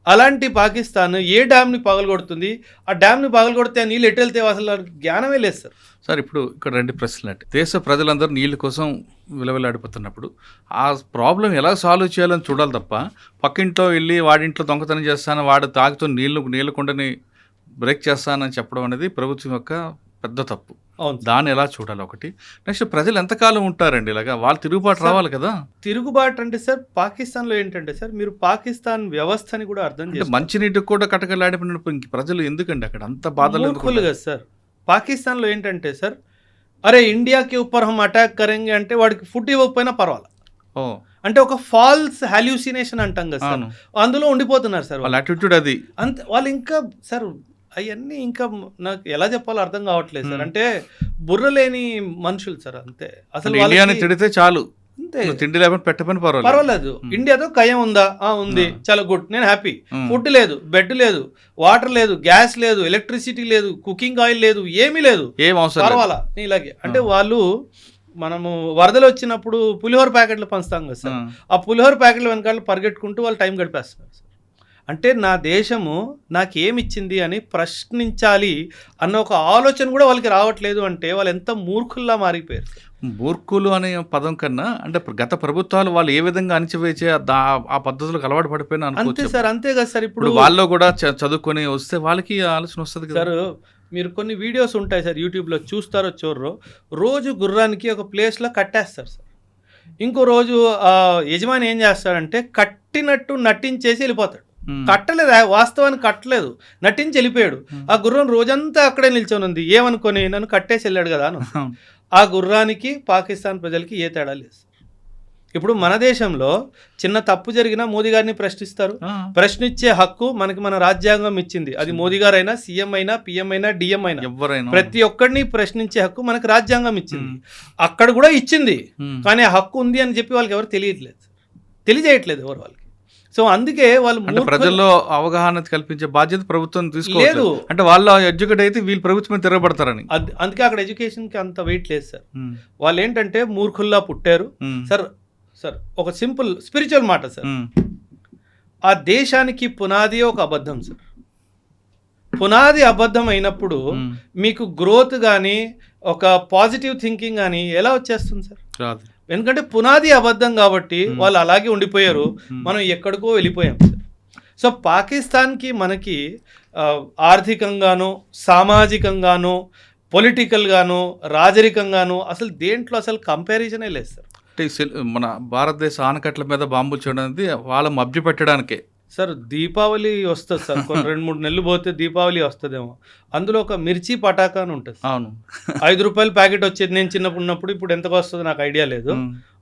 అలాంటి పాకిస్తాన్ ఏ డ్యామ్ని పగలగొడుతుంది? ఆ డ్యామ్ని పగలగొడితే నీళ్ళు ఎటు వెళ్తే అసలు జ్ఞానమే లేదు సార్. సార్ ఇప్పుడు ఇక్కడ రెండు ప్రశ్నలు అంటే, దేశ ప్రజలందరూ నీళ్ళ కోసం విలవిలాడిపోతున్నప్పుడు ఆ ప్రాబ్లం ఎలా సాల్వ్ చేయాలని చూడాలి తప్ప, పక్కింట్లో వెళ్ళి వాడింట్లో దొంగతనం చేస్తాను, వాడు తాగుతూ నీళ్ళ కుండని బ్రేక్ చేస్తానని చెప్పడం అనేది ప్రభుత్వం యొక్క పెద్ద తప్పు. దాన్ని ఎలా చూడాలి ఒకటి. నెక్స్ట్, ప్రజలు ఎంతకాలం ఉంటారండి ఇలాగా? వాళ్ళు తిరుగుబాటు రావాలి కదా. తిరుగుబాటు అంటే సార్, పాకిస్తాన్లో ఏంటంటే సార్, మీరు పాకిస్తాన్ వ్యవస్థని కూడా అర్థం చేయాలి. మంచినీటికి కూడా కటకలాడిపోయినప్పుడు ఇంక ప్రజలు ఎందుకండి అక్కడ అంత బాధలు కదా సార్. పాకిస్తాన్లో ఏంటంటే సార్, అరే ఇండియాకి ఊపర్ హమ్ అటాక్ కరెంగే అంటే వాడికి ఫుడ్ ఇవ్వకపోయినా పర్వాలేదు. అంటే ఒక ఫాల్స్ హాల్యూసినేషన్ అంటాం కదా సార్, అందులో ఉండిపోతున్నారు సార్ వాళ్ళ యాటిట్యూడ్ అది. అంతే. వాళ్ళు ఇంకా సార్ అవన్నీ ఇంకా నాకు ఎలా చెప్పాలో అర్థం కావట్లేదు సార్. అంటే బుర్ర లేని మనుషులు సార్, అంతే. అసలు ఇండియాని తిడితే చాలు, అంతే. తిండి లేకపోతే పెట్టమని పర్వాలేదు. ఇండియాతో కయం ఉందా? ఉంది, చాలా గుడ్, నేను హ్యాపీ. ఫుడ్ లేదు, బెడ్ లేదు, వాటర్ లేదు, గ్యాస్ లేదు, ఎలక్ట్రిసిటీ లేదు, కుకింగ్ ఆయిల్ లేదు, ఏమీ లేదు, పర్వాలా ఇలాగే. అంటే వాళ్ళు, మనము వరదలు వచ్చినప్పుడు పులిహోర ప్యాకెట్లు పంచుతాం కదా సార్, ఆ పులిహోర ప్యాకెట్ల వెనకాల పరిగెట్టుకుంటూ వాళ్ళు టైం గడిపేస్తున్నారు సార్. అంటే నా దేశము నాకేమిచ్చింది అని ప్రశ్నించాలి అన్న ఒక ఆలోచన కూడా వాళ్ళకి రావట్లేదు. అంటే వాళ్ళు ఎంత మూర్ఖుల్లా మారిపోయారు. మూర్ఖులు అనే పదం కన్నా, అంటే గత ప్రభుత్వాలు వాళ్ళు ఏ విధంగా అణిచివేసే ఆ పద్ధతులకు అలవాటు పడిపోయినా అంతే సార్. అంతే కదా సార్. ఇప్పుడు వాళ్ళు కూడా చదువుకొని వస్తే వాళ్ళకి ఆలోచన వస్తుంది సార్. మీరు కొన్ని వీడియోస్ ఉంటాయి సార్ యూట్యూబ్లో, చూస్తారో చూడరో, రోజు గుర్రానికి ఒక ప్లేస్లో కట్టేస్తారు సార్. ఇంకో రోజు యజమాని ఏం చేస్తాడంటే కట్టినట్టు నటించేసి వెళ్ళిపోతాడు. కట్టలేదు, వాస్తవానికి కట్టలేదు, నటించి వెళ్ళిపోయాడు. ఆ గుర్రం రోజంతా అక్కడే నిల్చొని ఉంది. ఏమనుకొని నన్ను కట్టేసి వెళ్ళాడు కదా అని. ఆ గుర్రానికి పాకిస్తాన్ ప్రజలకి ఏ తేడా లేదు. ఇప్పుడు మన దేశంలో చిన్న తప్పు జరిగినా మోదీ గారిని ప్రశ్నిస్తారు. ప్రశ్నించే హక్కు మనకి మన రాజ్యాంగం ఇచ్చింది. అది మోదీ గారైనా, సీఎం అయినా, పిఎం అయినా, డిఎం అయినా, ప్రతి ఒక్కరిని ప్రశ్నించే హక్కు మనకి రాజ్యాంగం ఇచ్చింది. అక్కడ కూడా ఇచ్చింది, కానీ ఆ హక్కు ఉంది అని చెప్పి వాళ్ళకి ఎవరు తెలియజేయట్లేదు ఎవరు వాళ్ళకి. సో అందుకే వాళ్ళు ప్రజల్లో అవగాహన కల్పించే బాధ్యత ప్రభుత్వం తీసుకోలేదు. అంటే వాళ్ళు ఎడ్యుకేట్ అయితే వీళ్ళు ప్రభుత్వం తిరగబడతారని. అందుకే అక్కడ ఎడ్యుకేషన్కి అంత వెయిట్ లేదు సార్. వాళ్ళు ఏంటంటే మూర్ఖుల్లా పుట్టారు సార్. ఒక సింపుల్ స్పిరిచువల్ మాట సార్, ఆ దేశానికి పునాది ఒక అబద్ధం సార్. పునాది అబద్ధం అయినప్పుడు మీకు గ్రోత్ కానీ ఒక పాజిటివ్ థింకింగ్ కానీ ఎలా వచ్చేస్తుంది సార్? ఎందుకంటే పునాది అబద్ధం కాబట్టి వాళ్ళు అలాగే ఉండిపోయారు, మనం ఎక్కడికో వెళ్ళిపోయాం సార్. సో పాకిస్తాన్కి మనకి ఆర్థికంగానో, సామాజికంగానో, పొలిటికల్గానో, రాజరికంగానో అసలు దేంట్లో అసలు కంపారిజనే లేదు సార్. మన భారతదేశ ఆనకట్ల మీద బాంబులు చేయడం అనేది వాళ్ళ మభ్య పెట్టడానికే సార్. దీపావళి వస్తుంది సార్, కొన్ని 2-3 నెలలు పోతే దీపావళి వస్తుందేమో. అందులో ఒక మిర్చి పటాకా అని ఉంటుంది. అవును, 5 రూపాయల ప్యాకెట్ వచ్చేది నేను చిన్నప్పుడు ఉన్నప్పుడు. ఇప్పుడు ఎంతకు వస్తుందో నాకు ఐడియా లేదు.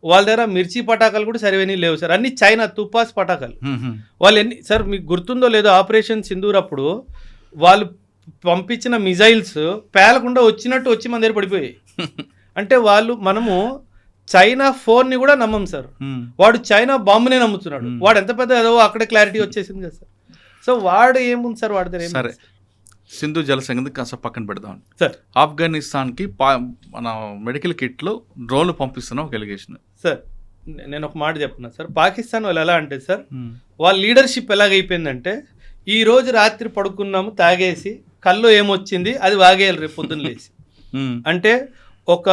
వాళ్ళ దగ్గర మిర్చి పటాకాలు కూడా సరివేనీ లేవు సార్, అన్ని చైనా తుపాస్ పటాకాలు. వాళ్ళు సార్ మీకు గుర్తుందో లేదో, ఆపరేషన్ సింధూర్ అప్పుడు వాళ్ళు పంపించిన మిజైల్స్ పేలకుండా వచ్చినట్టు వచ్చి మన దగ్గర పడిపోయాయి. అంటే మనము చైనా ఫోన్ని కూడా నమ్మం సార్, వాడు చైనా బాంబునే నమ్ముతున్నాడు. వాడు ఎంత పెద్ద ఏదో అక్కడే క్లారిటీ వచ్చేసింది కదా సార్. సో వాడు ఏముంది సార్ వాడి దగ్గర. సరే, సింధు జల సంగతి కాస్త పక్కన పెడదాం సార్. ఆఫ్ఘనిస్తాన్కి మన మెడికల్ కిట్లో డ్రోన్లు పంపిస్తున్నాం ఒక ఎలిగేషన్ సార్. నేను ఒక మాట చెప్తున్నా సార్, పాకిస్తాన్ వాళ్ళు ఎలా అంటే సార్, వాళ్ళ లీడర్షిప్ ఎలాగైపోయిందంటే, ఈ రోజు రాత్రి పడుకున్నాము తాగేసి కళ్ళు ఏమొచ్చింది అది వాగేయాలి రేపు పొద్దున్న లేసి. అంటే ఒక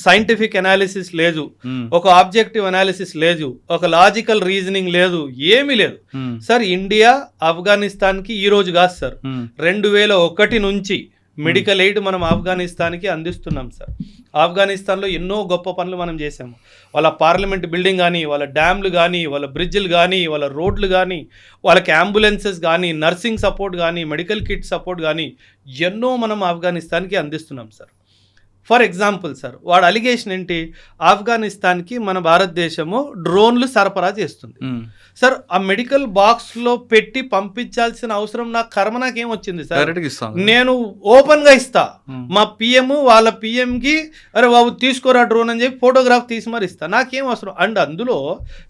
సైంటిఫిక్ అనాలిసిస్ లేదు, ఒక ఆబ్జెక్టివ్ అనాలిసిస్ లేదు, ఒక లాజికల్ రీజనింగ్ లేదు, ఏమీ లేదు సార్. ఇండియా ఆఫ్ఘనిస్తాన్కి ఈ రోజు కాదు సార్, 2001 నుంచి మెడికల్ ఎయిడ్ మనం ఆఫ్ఘనిస్తాన్కి అందిస్తున్నాం సార్. ఆఫ్ఘనిస్తాన్లో ఎన్నో గొప్ప పనులు మనం చేసాము. వాళ్ళ పార్లమెంట్ బిల్డింగ్ కానీ, వాళ్ళ డ్యామ్లు కానీ, వాళ్ళ బ్రిడ్జ్లు కానీ, వాళ్ళ రోడ్లు కానీ, వాళ్ళకి అంబులెన్సెస్ కానీ, నర్సింగ్ సపోర్ట్ కానీ, మెడికల్ కిట్ సపోర్ట్ కానీ ఎన్నో మనం ఆఫ్ఘనిస్తాన్కి అందిస్తున్నాం సార్. ఫర్ ఎగ్జాంపుల్ సార్, వాడు అలిగేషన్ ఏంటి, ఆఫ్ఘనిస్తాన్కి మన భారతదేశము డ్రోన్లు సరఫరా చేస్తుంది సార్. ఆ మెడికల్ బాక్స్లో పెట్టి పంపించాల్సిన అవసరం నా కర్మ నాకేం వచ్చింది సార్, నేను ఓపెన్గా ఇస్తా. మా పిఎం వాళ్ళ పిఎంకి అరే బాబు తీసుకోరా డ్రోన్ అని చెప్పి ఫోటోగ్రాఫ్ తీసి మరి ఇస్తా, నాకేం అవసరం. అండ్ అందులో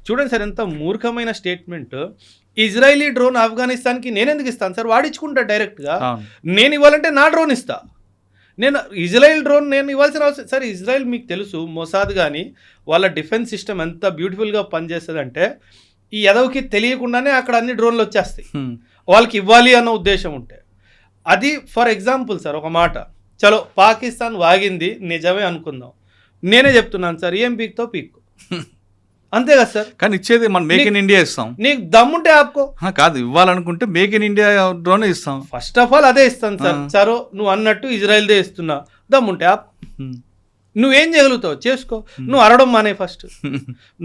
చూడండి సార్ ఎంత మూర్ఖమైన స్టేట్మెంట్, ఇజ్రాయిలీ డ్రోన్ ఆఫ్ఘనిస్తాన్కి నేను ఎందుకు ఇస్తాను సార్, వాడించుకుంటా డైరెక్ట్గా. నేను ఇవ్వాలంటే నా డ్రోన్ ఇస్తా, నేను ఇజ్రాయెల్ డ్రోన్ నేను ఇవ్వాల్సిన అవసరం సార్. ఇజ్రాయెల్ మీకు తెలుసు మొసాద్ కానీ వాళ్ళ డిఫెన్స్ సిస్టమ్ ఎంత బ్యూటిఫుల్గా పనిచేస్తుంది అంటే, ఈ ఎదవకి తెలియకుండానే అక్కడ అన్ని డ్రోన్లు వచ్చేస్తాయి వాళ్ళకి ఇవ్వాలి అన్న ఉద్దేశం ఉంటే. అది ఫర్ ఎగ్జాంపుల్ సార్ ఒక మాట, చలో పాకిస్తాన్ వాగింది నిజమే అనుకుందాం, నేనే చెప్తున్నాను సార్, ఏం పీక్తో పీక్కు అంతే కదా సార్. కానీ ఇచ్చేది మనం మేక్ ఇన్ ఇండియా ఇస్తాం, నీకు దమ్ముంటే ఆపుకో. కాదు ఇవ్వాలనుకుంటే మేక్ ఇన్ ఇండియా డ్రోన్ ఇస్తాం. ఫస్ట్ ఆఫ్ ఆల్ అదే ఇస్తాను సార్. సరో నువ్వు అన్నట్టు ఇజ్రాయెల్దే ఇస్తున్నా, దమ్ముంటే ఆపు. నువ్వేం చేయగలుగుతావు చేసుకో, నువ్వు అరవడం మానే ఫస్ట్.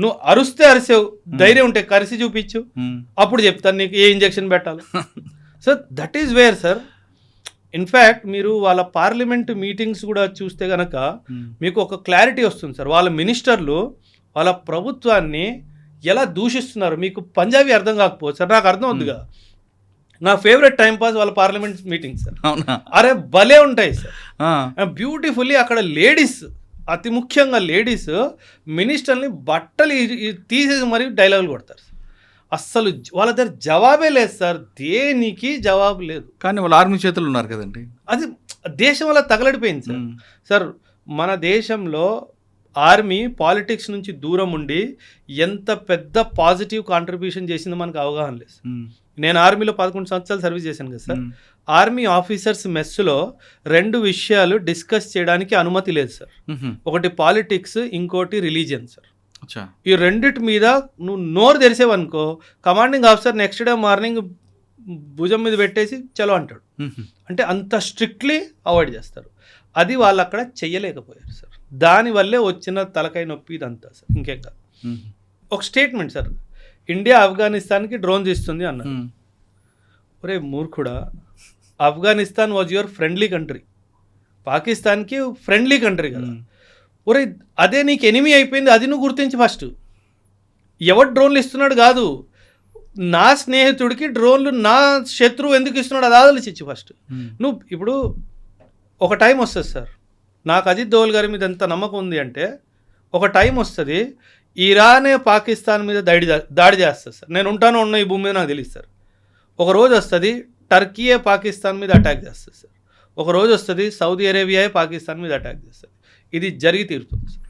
నువ్వు అరుస్తే అరిసావు, ధైర్యం ఉంటే కరిసి చూపించు, అప్పుడు చెప్తాను నీకు ఏ ఇంజెక్షన్ పెట్టాలి. So that is where sir. In fact మీరు వాళ్ళ పార్లమెంట్ మీటింగ్స్ కూడా చూస్తే కనుక మీకు ఒక క్లారిటీ వస్తుంది సార్. వాళ్ళ మినిస్టర్లు వాళ్ళ ప్రభుత్వాన్ని ఎలా దూషిస్తున్నారు. మీకు పంజాబీ అర్థం కాకపోవచ్చు సార్, నాకు అర్థం అవుతుందిగా. నా ఫేవరెట్ టైం పాస్ వాళ్ళ పార్లమెంట్ మీటింగ్స్ సార్. అరే భలే ఉంటాయి సార్, బ్యూటిఫుల్లీ. అక్కడ లేడీస్, అతి ముఖ్యంగా లేడీస్ మినిస్టర్ని బట్టలు తీసేసి మరీ డైలాగులు కొడతారు. అస్సలు వాళ్ళ దగ్గర జవాబే లేదు సార్, దేనికి జవాబు లేదు. కానీ వాళ్ళ ఆర్మీ చేతులు ఉన్నారు కదండి, అది దేశం వల్ల తగలడిపోయింది సార్. సార్ మన దేశంలో ఆర్మీ పాలిటిక్స్ నుంచి దూరం ఉండి ఎంత పెద్ద పాజిటివ్ కాంట్రిబ్యూషన్ చేసిందో మనకు అవగాహన లేదు. నేను ఆర్మీలో 11 సంవత్సరాలు సర్వీస్ చేశాను కదా సార్. ఆర్మీ ఆఫీసర్స్ మెస్సులో 2 విషయాలు డిస్కస్ చేయడానికి అనుమతి లేదు సార్. ఒకటి పాలిటిక్స్, ఇంకోటి రిలీజియన్ సార్. ఈ రెండిటి మీద నువ్వు నోరు తెరిసేవనుకో, commanding officer next day morning భుజం మీద పెట్టేసి చలో అంటాడు. అంటే అంత స్ట్రిక్ట్లీ అవాయిడ్ చేస్తారు. అది వాళ్ళు అక్కడ చెయ్యలేకపోయారు సార్. దానివల్లే వచ్చిన తలకాయ నొప్పి ఇదంతా సార్, ఇంకేం కాదు. ఒక స్టేట్మెంట్ సార్, ఇండియా ఆఫ్ఘనిస్తాన్కి డ్రోన్స్ ఇస్తుంది అన్నారు. ఒరే మూర్ఖుడా, Afghanistan was your friendly country, పాకిస్తాన్కి ఫ్రెండ్లీ కంట్రీ కదా. ఒరే అదే నీకు ఎనిమీ అయిపోయింది, అది నువ్వు గుర్తించి ఫస్ట్. ఎవరు డ్రోన్లు ఇస్తున్నాడు కాదు, నా స్నేహితుడికి డ్రోన్లు నా శత్రువు ఎందుకు ఇస్తున్నాడు అది ఆలోచించి ఫస్ట్. నువ్వు ఇప్పుడు ఒక టైం వస్తుంది సార్, నాకు అజిత్ దోవల్ గారి మీద ఎంత నమ్మకం ఉంది అంటే, ఒక టైం వస్తుంది ఇరానే పాకిస్తాన్ మీద దాడి చేస్తుంది సార్. నేను ఉంటానో ఉన్న ఈ భూమి మీద నాకు తెలియదు సార్. ఒక రోజు వస్తుంది టర్కీయే పాకిస్తాన్ మీద అటాక్ చేస్తుంది సార్. ఒక రోజు వస్తుంది సౌదీ అరేబియాయే పాకిస్తాన్ మీద అటాక్ చేస్తుంది. ఇది జరిగి తీరుతుంది sir.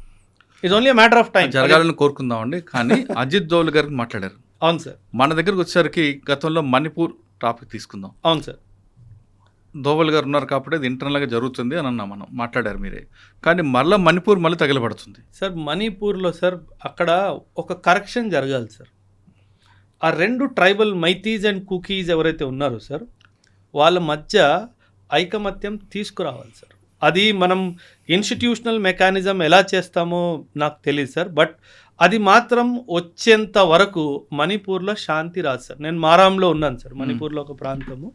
It's only matter of time. జరగాలని కోరుకుందామండి. కానీ అజిత్ దోవల్ గారికి మాట్లాడారు. అవును సార్. మన దగ్గరకు వచ్చేసరికి గతంలో మణిపూర్ టాపిక్ తీసుకుందాం. అవును సార్. దోవల్ గారు ఉన్నారు కాబట్టి అది ఇంటర్నల్గా జరుగుతుంది అని అన్నా, మనం మాట్లాడారు మీరే. కానీ మళ్ళీ మణిపూర్ మళ్ళీ తగలబడుతుంది సార్. మణిపూర్లో సార్ అక్కడ ఒక కరెక్షన్ జరగాలి సార్. ఆ 2 ట్రైబల్ మైతీస్ అండ్ కుకీస్ ఎవరైతే ఉన్నారో సార్, వాళ్ళ మధ్య ఐకమత్యం తీసుకురావాలి సార్. అది మనం ఇన్స్టిట్యూషనల్ మెకానిజం ఎలా చేస్తామో నాకు తెలియదు సార్. బట్ అది మాత్రం వచ్చేంత వరకు మణిపూర్లో శాంతి రాదు సార్. నేను మారాంలో ఉన్నాను సార్, మణిపూర్లో ఒక ప్రాంతము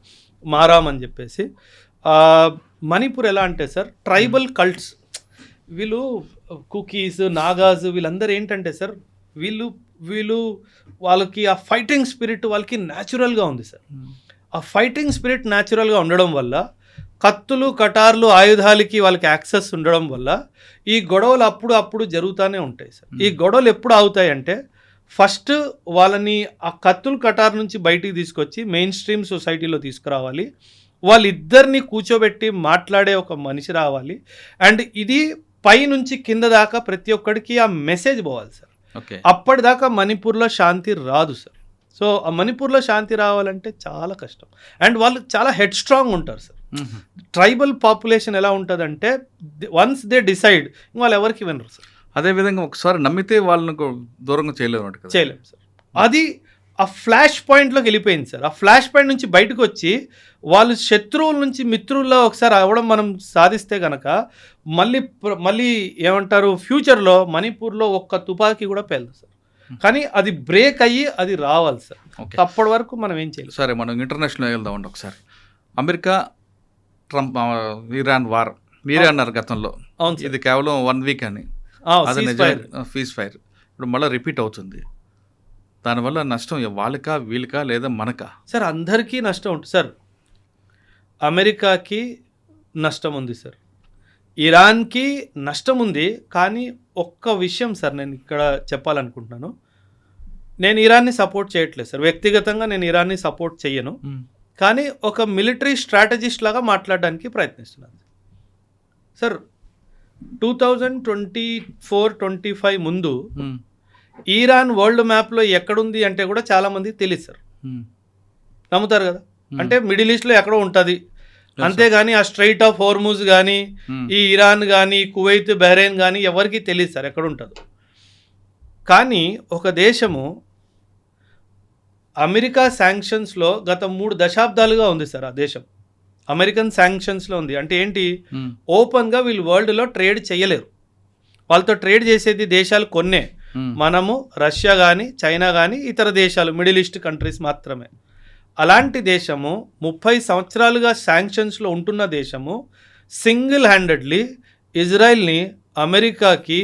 మారాం అని చెప్పేసి. మణిపూర్ ఎలా అంటే సార్, ట్రైబల్ కల్ట్స్, వీళ్ళు కుకీస్, నాగాస్, వీళ్ళందరూ ఏంటంటే సార్, వీళ్ళు వాళ్ళకి ఆ ఫైటింగ్ స్పిరిట్ వాళ్ళకి న్యాచురల్గా ఉంది సార్. ఆ ఫైటింగ్ స్పిరిట్ న్యాచురల్గా ఉండడం వల్ల, కత్తులు కటార్లు ఆయుధాలకి వాళ్ళకి యాక్సెస్ ఉండడం వల్ల ఈ గొడవలు అప్పుడు జరుగుతూనే ఉంటాయి సార్. ఈ గొడవలు ఎప్పుడు అవుతాయి అంటే, ఫస్ట్ వాళ్ళని ఆ కత్తులు కటార్ నుంచి బయటికి తీసుకొచ్చి మెయిన్ స్ట్రీమ్ సొసైటీలో తీసుకురావాలి. వాళ్ళిద్దరిని కూర్చోబెట్టి మాట్లాడే ఒక మనిషి రావాలి. అండ్ ఇది పై నుంచి కింద దాకా ప్రతి ఒక్కడికి ఆ మెసేజ్ పోవాలి సార్. ఓకే. అప్పటిదాకా మణిపూర్లో శాంతి రాదు సార్. సో ఆ మణిపూర్లో శాంతి రావాలంటే చాలా కష్టం. అండ్ వాళ్ళు చాలా హెడ్ స్ట్రాంగ్ ఉంటారు సార్. ట్రైబల్ పాపులేషన్ ఎలా ఉంటుందంటే వన్స్ దే డిసైడ్ వాళ్ళు ఎవరికి వినరు సార్. అదేవిధంగా ఒకసారి నమ్మితే వాళ్ళని దూరంగా చేయలేరు. చేయలేము సార్. అది ఆ ఫ్లాష్ పాయింట్లోకి వెళ్ళిపోయింది సార్. ఆ ఫ్లాష్ పాయింట్ నుంచి బయటకు వచ్చి వాళ్ళు శత్రువుల నుంచి మిత్రుల్లో ఒకసారి అవ్వడం మనం సాధిస్తే కనుక మళ్ళీ ఏమంటారు ఫ్యూచర్లో మణిపూర్లో ఒక్క తుపాకీ కూడా పేలదు సార్. కానీ అది బ్రేక్ అయ్యి అది రావాలి సార్. అప్పటి వరకు మనం ఏం చేయాలి. సరే, మనం ఇంటర్నేషనల్ వెళ్దామండి ఒకసారి. అమెరికా ట్రంప్ ఇరాన్ వార్ మీరే అన్నారు గతంలో. అవును, ఇది కేవలం 1 వీక్ అని. అది ఫీజ్ ఫైర్ ఇప్పుడు మళ్ళీ రిపీట్ అవుతుంది. దానివల్ల నష్టం వాళ్ళకా వీళ్ళకా లేదా మనకా? సార్ అందరికీ నష్టం ఉంటుంది సార్. అమెరికాకి నష్టం ఉంది సార్, ఇరాన్కి నష్టం ఉంది. కానీ ఒక్క విషయం సార్ నేను ఇక్కడ చెప్పాలనుకుంటున్నాను. నేను ఇరాన్ని సపోర్ట్ చేయట్లేదు సార్. వ్యక్తిగతంగా నేను ఇరాన్ని సపోర్ట్ చెయ్యను. కానీ ఒక మిలిటరీ స్ట్రాటజిస్ట్ లాగా మాట్లాడడానికి ప్రయత్నిస్తున్నాను సార్. 2024-25 ముందు ఇరాన్ వరల్డ్ మ్యాప్లో ఎక్కడుంది అంటే కూడా చాలామందికి తెలియదు సార్. నమ్ముతారు కదా? అంటే మిడిల్ ఈస్ట్లో ఎక్కడో ఉంటుంది, అంతేగాని ఆ స్ట్రైట్ ఆఫ్ హోర్ముజ్ కానీ ఈ ఇరాన్ కానీ కువైత్ బహ్రెయిన్ కానీ ఎవరికి తెలియదు సార్ ఎక్కడ ఉంటుందో. కానీ ఒక దేశము అమెరికా శాంక్షన్స్లో గత 3 దశాబ్దాలుగా ఉంది సార్. ఆ దేశం అమెరికన్ శాంక్షన్స్లో ఉంది. అంటే ఏంటి? ఓపెన్గా వీళ్ళు వరల్డ్లో ట్రేడ్ చేయలేరు. వాళ్ళతో ట్రేడ్ చేసేది దేశాలు కొన్నే, మనము రష్యా కానీ చైనా కానీ ఇతర దేశాలు మిడిల్ ఈస్ట్ కంట్రీస్ మాత్రమే. అలాంటి దేశము 30 సంవత్సరాలుగా శాంక్షన్స్లో ఉంటున్న దేశము సింగిల్ హ్యాండెడ్లీ ఇజ్రాయెల్ని అమెరికాకి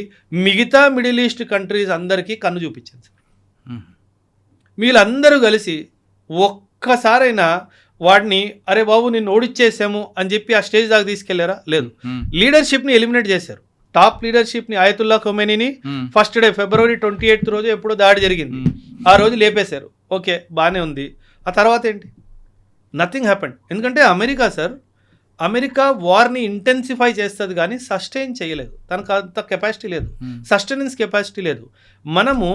మిగతా మిడిల్ ఈస్ట్ కంట్రీస్ అందరికీ కన్ను చూపించింది సార్. వీళ్ళందరూ కలిసి ఒక్కసారైనా వాడిని అరే బాబు నిన్ను ఓడిచ్చేసాము అని చెప్పి ఆ స్టేజ్ దాకా తీసుకెళ్లారా? లేదు. లీడర్షిప్ని ఎలిమినేట్ చేశారు. టాప్ లీడర్షిప్ని ఆయతుల్లా ఖొమైనీని ఫస్ట్ డే February 28 రోజు ఎప్పుడో దాడి జరిగింది, ఆ రోజు లేపేశారు. ఓకే, బాగానే ఉంది. ఆ తర్వాత ఏంటి? Nothing happened. ఎందుకంటే అమెరికా సార్, అమెరికా వార్ని ఇంటెన్సిఫై చేస్తుంది కానీ సస్టైన్ చేయలేదు. తనకు అంత కెపాసిటీ లేదు, సస్టైనెన్స్ కెపాసిటీ లేదు. మనము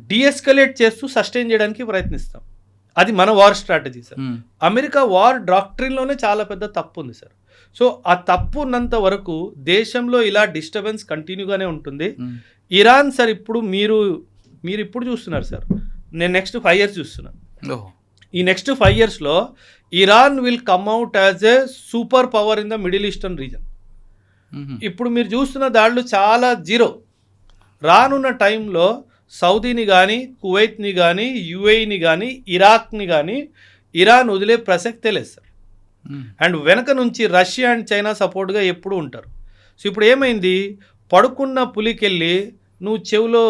డీఎస్కలేట్ చేస్తూ సస్టైన్ చేయడానికి ప్రయత్నిస్తాం. అది మన war strategy sir. America war డాక్ట్రిన్లోనే చాలా పెద్ద తప్పు ఉంది సార్. సో ఆ తప్పు ఉన్నంత వరకు దేశంలో ఇలా డిస్టర్బెన్స్ కంటిన్యూగానే ఉంటుంది. ఇరాన్ సార్ ఇప్పుడు మీరు ఇప్పుడు చూస్తున్నారు సార్, నేను నెక్స్ట్ 5 years చూస్తున్నాను. ఈ నెక్స్ట్ 5 yearsలో Iran will come out as a super power in the middle eastern region. ఇప్పుడు మీరు చూస్తున్న దాడులు చాలా జీరో. రానున్న టైంలో సౌదీని కానీ కువైత్ని కానీ యుఏఈని కానీ ఇరాక్ని కానీ ఇరాన్ వదిలే ప్రసక్తే లేదు సార్. అండ్ వెనక నుంచి రష్యా అండ్ చైనా సపోర్ట్గా ఎప్పుడు ఉంటారు. సో ఇప్పుడు ఏమైంది? పడుకున్న పులికెళ్ళి నువ్వు చెవిలో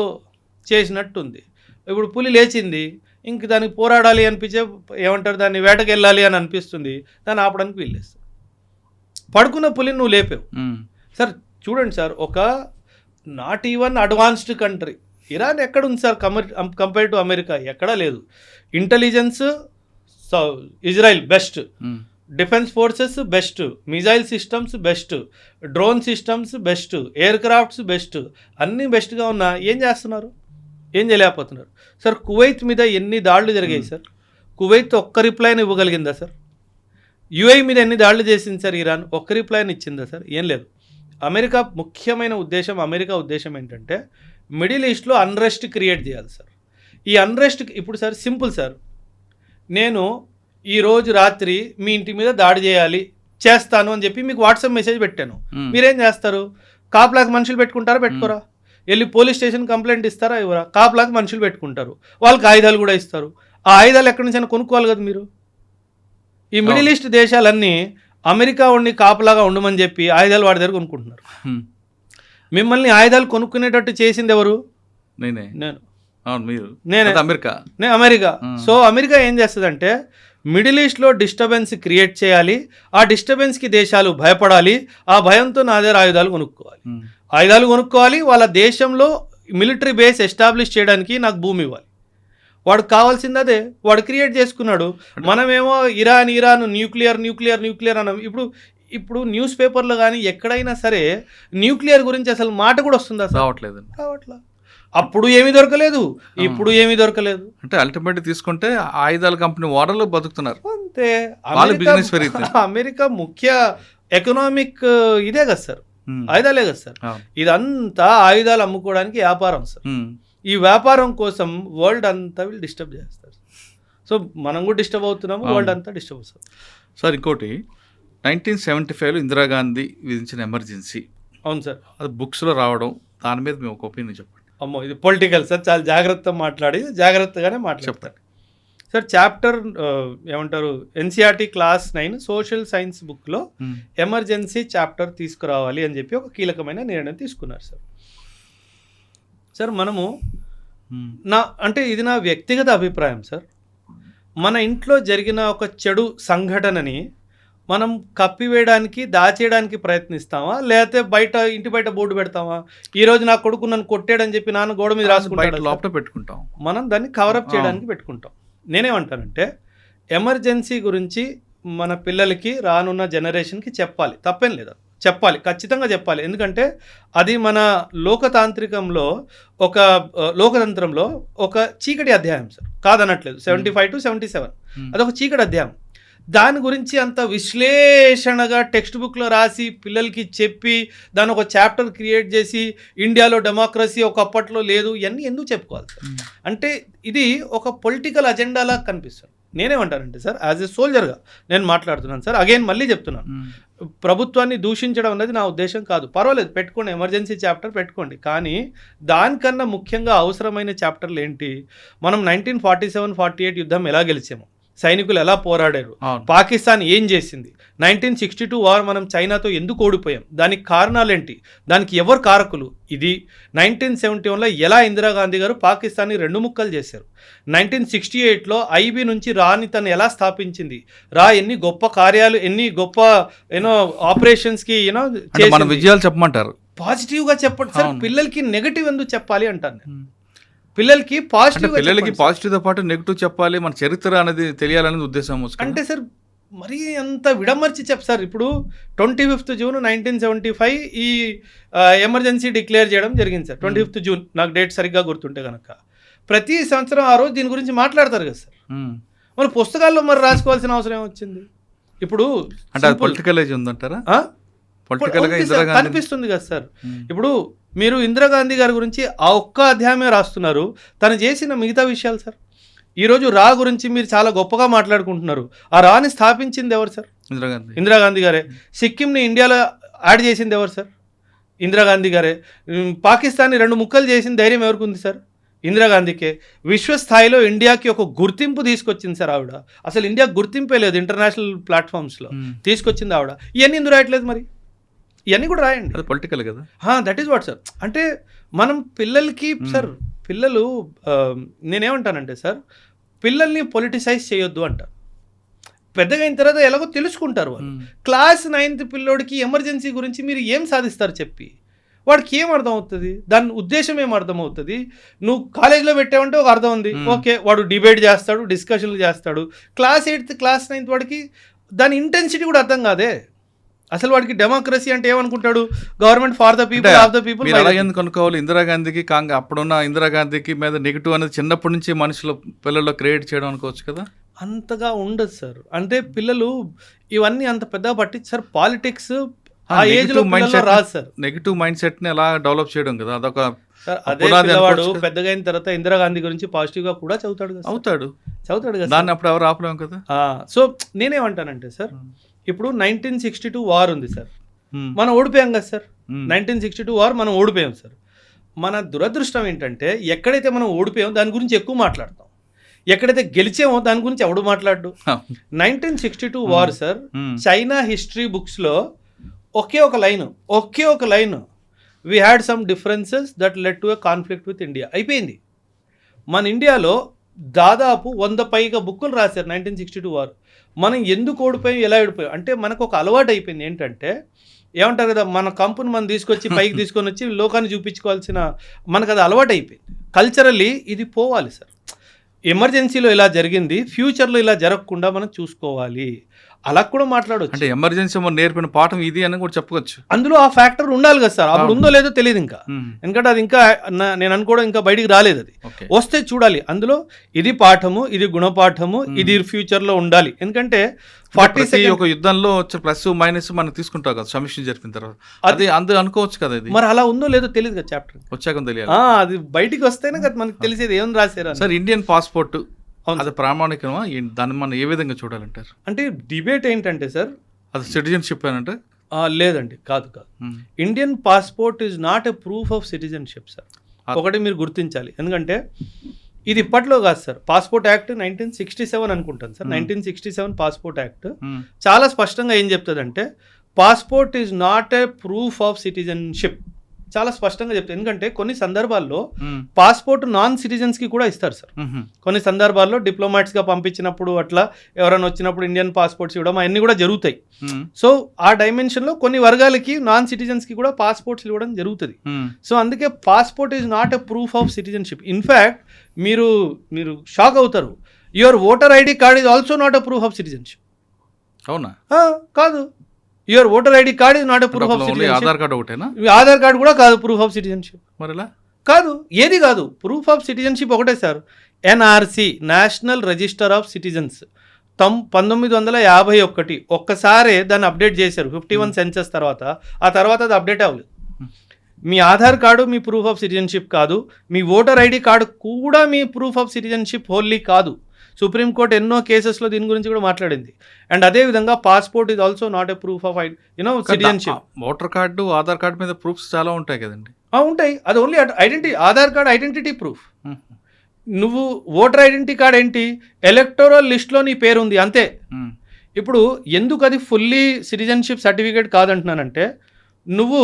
చేసినట్టుంది. ఇప్పుడు పులి లేచింది, ఇంక దానికి పోరాడాలి అనిపించే ఏమంటారు దాన్ని వేటకెళ్ళాలి అని అనిపిస్తుంది, దాన్ని ఆపడానికి వీల్లేదు. పడుకున్న పులిని నువ్వు లేపావు సార్. చూడండి సార్, ఒక not even advanced country Iran ఎక్కడుంది సార్ కంపేర్ టు అమెరికా? ఎక్కడా లేదు. Intelligence Israel best, defence forces best, missile systems best, drone systems best, air crafts best, అన్నీ బెస్ట్గా ఉన్నా ఏం చేస్తున్నారు? ఏం చేయలేకపోతున్నారు సార్. కువైత్ మీద ఎన్ని దాడులు జరిగాయి సార్? కువైత్ ఒక్క రిప్లైని ఇవ్వగలిగిందా సార్? యుఏఈ మీద ఎన్ని దాడులు చేసింది సార్ ఇరాన్? ఒక్క రిప్లైని ఇచ్చిందా సార్? ఏం లేదు. అమెరికా ముఖ్యమైన ఉద్దేశం, అమెరికా ఉద్దేశం ఏంటంటే మిడిల్ ఈస్ట్లో అన్రెస్ట్ క్రియేట్ చేయాలి సార్. ఈ అన్రెస్ట్ ఇప్పుడు సార్ సింపుల్ సార్, నేను ఈరోజు రాత్రి మీ ఇంటి మీద దాడి చేస్తాను అని చెప్పి మీకు వాట్సాప్ మెసేజ్ పెట్టాను. మీరేం చేస్తారు? కాపులాకి మనుషులు పెట్టుకుంటారా? పెట్టుకోరా? వెళ్ళి పోలీస్ స్టేషన్ కంప్లైంట్ ఇస్తారా? ఇవ్వరా? కాపులాకి మనుషులు పెట్టుకుంటారు, వాళ్ళకి ఆయుధాలు కూడా ఇస్తారు. ఆ ఆయుధాలు ఎక్కడి నుంచైనా కొనుక్కోవాలి కదా మీరు. ఈ మిడిల్ ఈస్ట్ దేశాలన్నీ అమెరికా ఉండి కాపులాగా ఉండమని చెప్పి ఆయుధాలు వాడి దగ్గర కొనుక్కుంటున్నారు. మిమ్మల్ని ఆయుధాలు కొనుక్కునేటట్టు చేసింది ఎవరు? నేను అమెరికా. సో అమెరికా ఏం చేస్తుందంటే మిడిల్ ఈస్ట్లో డిస్టర్బెన్స్ క్రియేట్ చేయాలి, ఆ డిస్టర్బెన్స్కి దేశాలు భయపడాలి, ఆ భయంతో నా దగ్గర ఆయుధాలు కొనుక్కోవాలి, వాళ్ళ దేశంలో మిలిటరీ బేస్ ఎస్టాబ్లిష్ చేయడానికి నాకు భూమి ఇవ్వాలి. వాడు కావాల్సింది అదే, వాడు క్రియేట్ చేసుకున్నాడు. మనమేమో ఇరాన్ న్యూక్లియర్ అన్నాం. ఇప్పుడు న్యూస్ పేపర్లో కానీ ఎక్కడైనా సరే న్యూక్లియర్ గురించి అసలు మాట కూడా వస్తుందా? రావట్లా. అప్పుడు ఏమీ దొరకలేదు, ఇప్పుడు ఏమీ దొరకలేదు. అంటే అల్టిమేట్ తీసుకుంటే ఆయుధాల కంపెనీ ఓనర్లు బతుకుతున్నారు, అంతే. వాళ్ళ బిజినెస్ పెరుగుతుంది. అమెరికా ముఖ్య ఎకనామిక్ ఇదే కదా సార్, ఆయుధాలే కదా సార్. ఇదంతా ఆయుధాలు అమ్ముకోవడానికి వ్యాపారం సార్. ఈ వ్యాపారం కోసం వరల్డ్ అంతా వీళ్ళు డిస్టర్బ్ చేస్తారు. సో మనం కూడా డిస్టర్బ్ అవుతున్నాము, వరల్డ్ అంతా డిస్టర్బ్ అవుతుంది సార్. ఇంకోటి 1975లో ఇందిరాగాంధీ విధించిన ఎమర్జెన్సీ, అవును సార్, అది బుక్స్లో రావడం, దాని మీద మేము ఒక ఒపీనియన్ చెప్పండి. అమ్మో ఇది పొలిటికల్ సార్, చాలా జాగ్రత్తగా మాట్లాడి జాగ్రత్తగానే మాట్లాడతారు సార్. చాప్టర్ ఏమంటారు, ఎన్సీఆర్టీ క్లాస్ 9 సోషల్ సైన్స్ బుక్లో ఎమర్జెన్సీ చాప్టర్ తీసుకురావాలి అని చెప్పి ఒక కీలకమైన నిర్ణయం తీసుకున్నారు సార్. సార్ మనము అంటే ఇది నా వ్యక్తిగత అభిప్రాయం సార్. మన ఇంట్లో జరిగిన ఒక చెడు సంఘటనని మనం కప్పివేయడానికి, దాచేయడానికి ప్రయత్నిస్తామా, లేకపోతే ఇంటి బయట బోర్డు పెడతామా? ఈ రోజు నా కొడుకు నన్ను కొట్టాడని చెప్పి నాన్న గోడ మీద రాసుకుంటాడు, లోపల పెట్టుకుంటాం. మనం దాన్ని కవరప్ చేయడానికి పెట్టుకుంటాం. నేనేమంటానంటే ఎమర్జెన్సీ గురించి మన పిల్లలకి, రానున్న జనరేషన్కి చెప్పాలి, తప్పేం లేదు, చెప్పాలి, ఖచ్చితంగా చెప్పాలి. ఎందుకంటే అది మన లోకతంత్రంలో ఒక చీకటి అధ్యాయం సార్, కాదనట్లేదు. 75 to 77 అదొక చీకటి అధ్యాయం. దాని గురించి అంత విశ్లేషణగా టెక్స్ట్ బుక్లో రాసి పిల్లలకి చెప్పి దాని ఒక చాప్టర్ క్రియేట్ చేసి ఇండియాలో డెమోక్రసీ ఒకప్పట్లో లేదు, ఇవన్నీ ఎందుకు చెప్పుకోవాలి సార్? అంటే ఇది ఒక పొలిటికల్ అజెండాలా కనిపిస్తుంది. నేనేమంటానంటే సార్, యాజ్ ఎ సోల్జర్గా నేను మాట్లాడుతున్నాను సార్. అగైన్ మళ్ళీ చెప్తున్నాను, ప్రభుత్వాన్ని దూషించడం అనేది నా ఉద్దేశం కాదు. పర్వాలేదు, పెట్టుకోండి, ఎమర్జెన్సీ చాప్టర్ పెట్టుకోండి. కానీ దానికన్నా ముఖ్యంగా అవసరమైన చాప్టర్లు ఏంటి? మనం 1947-48 యుద్ధం ఎలా గెలిచాము, సైనికులు ఎలా పోరాడారు, పాకిస్తాన్ ఏం చేసింది, 1962 వార్ మనం చైనాతో ఎందుకు ఓడిపోయాం, దానికి కారణాలేంటి, దానికి ఎవరు కారకులు, ఇది 1971లో ఎలా ఇందిరాగాంధీ గారు పాకిస్తాన్ని 2 ముక్కలు చేశారు, 1968లో ఐబీ నుంచి రాని తను ఎలా స్థాపించింది, ఎన్ని గొప్ప కార్యాలు, ఎన్ని గొప్ప ఆపరేషన్స్కి మన విజయాలు చెప్పమంటారు. పాజిటివ్గా చెప్పండి సార్. పిల్లలకి నెగటివ్ ఎందుకు చెప్పాలి అంటాను నేను. పిల్లలకి పాజిటివ్తో పాటు నెగిటివ్ చెప్పాలి, మన చరిత్ర అనేది తెలియాలనేది ఉద్దేశం. అంటే సార్ మరీ అంత విడమర్చి సార్. ఇప్పుడు 25th జూన్ 1975 ఈ ఎమర్జెన్సీ డిక్లేర్ చేయడం జరిగింది సార్. 25th జూన్, నాకు డేట్ సరిగ్గా గుర్తుంటే కనుక ప్రతి సంవత్సరం ఆ రోజు దీని గురించి మాట్లాడతారు కదా సార్. మరి పుస్తకాల్లో మరి రాసుకోవాల్సిన అవసరం ఏమొచ్చింది? ఇప్పుడు పొలిటికల్ ఉందంటారా? కనిపిస్తుంది కదా సార్. ఇప్పుడు మీరు ఇందిరాగాంధీ గారి గురించి ఆ ఒక్క అధ్యాయమే రాస్తున్నారు, తను చేసిన మిగతా విషయాలు సార్. ఈరోజు గురించి మీరు చాలా గొప్పగా మాట్లాడుకుంటున్నారు. ఆ రాని స్థాపించింది ఎవరు సార్? ఇందిరాగాంధీ గారే. సిక్కింని ఇండియాలో యాడ్ చేసింది ఎవరు సార్? ఇందిరాగాంధీ గారే. పాకిస్తాన్ని 2 ముక్కలు చేసిన ధైర్యం ఎవరికి ఉంది సార్? ఇందిరాగాంధీకే. విశ్వస్థాయిలో ఇండియాకి ఒక గుర్తింపు తీసుకొచ్చింది సార్ ఆవిడ. అసలు ఇండియాకి గుర్తింపే లేదు ఇంటర్నేషనల్ ప్లాట్ఫామ్స్లో, తీసుకొచ్చింది ఆవిడ. ఇవన్నీ ఎందుకు రాయట్లేదు మరి? ఇవన్నీ కూడా రాయండి. అది పొలిటికల్ కదా. That is what sir. అంటే మనం పిల్లలకి సార్, పిల్లలు నేనేమంటానంటే సార్, పిల్లల్ని పొలిటిసైజ్ చేయొద్దు అంటారు. పెద్దగా అయిన తర్వాత ఎలాగో తెలుసుకుంటారు వాళ్ళు. క్లాస్ 9th పిల్లోడికి ఎమర్జెన్సీ గురించి మీరు ఏం సాధిస్తారు చెప్పి? వాడికి ఏం అర్థం అవుతుంది? దాని ఉద్దేశం ఏం అర్థం అవుతుంది? నువ్వు కాలేజీలో పెట్టావంటే ఒక అర్థం ఉంది, ఓకే, వాడు డిబేట్ చేస్తాడు, డిస్కషన్లు చేస్తాడు. క్లాస్ 8th క్లాస్ 9th వాడికి దాని ఇంటెన్సిటీ కూడా అర్థం కాదే. అసలు వాడికి డెమోక్రసీ అంటే ఏమనుకుంటాడు? Government for the people, of the people. ఎందుకు అనుకోవాలి? ఇందిరాగాంధీకి అప్పుడున్న ఇందిరాగాంధీకి మీద నెగిటివ్ అనేది చిన్నప్పటి నుంచి మనుషుల పిల్లల్లో క్రియేట్ చేయడం అనుకోవచ్చు కదా. అంతగా ఉండదు సార్. అంటే పిల్లలు ఇవన్నీ అంత పెద్దగా పట్టించారు. పాలిటిక్స్ ఆ ఏజ్ లో రాదు సార్. నెగిటివ్ మైండ్ సెట్ ని ఎలా డెవలప్ చేయడం కదా, అదొక సార్. అదే పిల్లవాడు పెద్దగా అయిన తర్వాత ఇందిరాగాంధీ గురించి పాజిటివ్ గా కూడా చదువుతాడు కదా. దాన్ని అప్పుడు ఎవరు ఆపలేము కదా. సో నేనేమంటానంటే సార్, ఇప్పుడు 1962 వార్ ఉంది సార్, మనం ఓడిపోయాం కదా సార్. 1962 వార్ మనం ఓడిపోయాం సార్. మన దురదృష్టం ఏంటంటే ఎక్కడైతే మనం ఓడిపోయామో దాని గురించి ఎక్కువ మాట్లాడతాం, ఎక్కడైతే గెలిచామో దాని గురించి ఎవడు మాట్లాడు. 1962 వార్ సార్, చైనా హిస్టరీ బుక్స్లో ఒకే ఒక line we had some differences that led to a conflict with India, అయిపోయింది. మన ఇండియాలో దాదాపు 100 పైగా బుక్కులు రాశారు 1962 వారు. మనం ఎందుకు ఓడిపోయాం, ఎలా ఓడిపోయాం అంటే మనకు ఒక అలవాటు అయిపోయింది. ఏంటంటే ఏమంటారు కదా, మన కంపుని మనం తీసుకొచ్చి పైకి తీసుకొని వచ్చి లోకాన్ని చూపించుకోవాల్సిన మనకు అది అలవాటు అయిపోయింది. కల్చరల్లీ ఇది పోవాలి సార్. ఎమర్జెన్సీలో ఇలా జరిగింది, ఫ్యూచర్లో ఇలా జరగకుండా మనం చూసుకోవాలి. అలా కూడా మాట్లాడవచ్చు. అంటే ఎమర్జెన్సీ నేర్పిన పాఠం ఇది అని కూడా చెప్పుకోవచ్చు. అందులో ఆ ఫ్యాక్టర్ ఉండాలి కదా సార్. అప్పుడు ఉందో లేదో తెలియదు ఇంకా, ఎందుకంటే అది ఇంకా నేను అనుకోవడం ఇంకా బయటికి రాలేదు. అది వస్తే చూడాలి. అందులో ఇది పాఠము, ఇది గుణపాఠము, ఇది ఫ్యూచర్ లో ఉండాలి. ఎందుకంటే 40 ఒక యుద్ధంలో వచ్చే ప్లస్ మైనస్ మనం తీసుకుంటాం కదా సమీక్ష జరిపిన తర్వాత, అది అందరూ అనుకోవచ్చు కదా. ఇది మరి అలా ఉందో లేదో తెలియదు కదా, చాప్టర్ వచ్చాక తెలియాలి. అది బయటికి వస్తేనే కదా మనకి తెలిసేది ఏం రాశారు సార్. ఇండియన్ పాస్పోర్ట్ అది ప్రామాణికమా? దాన్ని మనం ఏ విధంగా చూడాలంటారు? అంటే డిబేట్ ఏంటంటే సార్, అది సిటిజన్షిప్ అంటే లేదండి, కాదు. Indian passport is not a proof of citizenship sir. ఒకటి మీరు గుర్తించాలి. ఎందుకంటే ఇది ఇప్పట్లో కాదు సార్. పాస్పోర్ట్ యాక్ట్ 1967 అనుకుంటాను సార్. 1967 పాస్పోర్ట్ యాక్ట్ చాలా స్పష్టంగా ఏం చెప్తుందంటే passport is not a proof of citizenship, చాలా స్పష్టంగా చెప్తారు. ఎందుకంటే కొన్ని సందర్భాల్లో పాస్పోర్ట్ నాన్ సిటిజన్స్ కి కూడా ఇస్తారు సార్. కొన్ని సందర్భాల్లో డిప్లొమాట్స్ గా పంపించినప్పుడు, అట్లా ఎవరైనా వచ్చినప్పుడు ఇండియన్ పాస్పోర్ట్స్ ఇవ్వడం అవన్నీ కూడా జరుగుతాయి. సో ఆ డైమెన్షన్ లో కొన్ని వర్గాలకి నాన్ సిటిజన్స్ కి కూడా పాస్పోర్ట్స్ ఇవ్వడం జరుగుతుంది. సో అందుకే passport is not a proof of citizenship. In fact మీరు షాక్ అవుతారు, your voter ID card is also not a proof of citizenship. అవునా? కాదు, your voter ID card is not a proof of citizenship. Aadhaar card ఒకటేనా? Aadhaar card కూడా కాదు proof of citizenship. మరి కాదు, ఏది కాదు. ప్రూఫ్ ఆఫ్ సిటిజన్షిప్ ఒకటే sir. NRC, national register of citizens 1951 ఒక్కసారి దాన్ని అప్డేట్ చేశారు 51 సెన్సస్ తర్వాత. ఆ తర్వాత అది అప్డేట్ అవ్వలేదు. మీ ఆధార్ కార్డు మీ ప్రూఫ్ ఆఫ్ సిటిజన్షిప్ కాదు, మీ ఓటర్ ఐడి కార్డు కూడా మీ ప్రూఫ్ ఆఫ్ సిటిజన్షిప్ హోల్లీ కాదు. సుప్రీంకోర్టు ఎన్నో కేసెస్లో దీని గురించి కూడా మాట్లాడింది. అండ్ అదే విధంగా passport is also not a proof of citizenship. Voter card, Aadhaar card మీద ప్రూఫ్స్ చాలా ఉంటాయి కదండి. ఉంటాయి. అది only identity. Aadhaar card identity proof. నువ్వు ఓటర్ ఐడెంటిటీ కార్డ్ ఏంటి? ఎలక్టోరల్ లిస్ట్లో నీ పేరు ఉంది అంతే. ఇప్పుడు ఎందుకు అది ఫుల్లీ సిటిజన్షిప్ సర్టిఫికేట్ కాదంటున్నానంటే, నువ్వు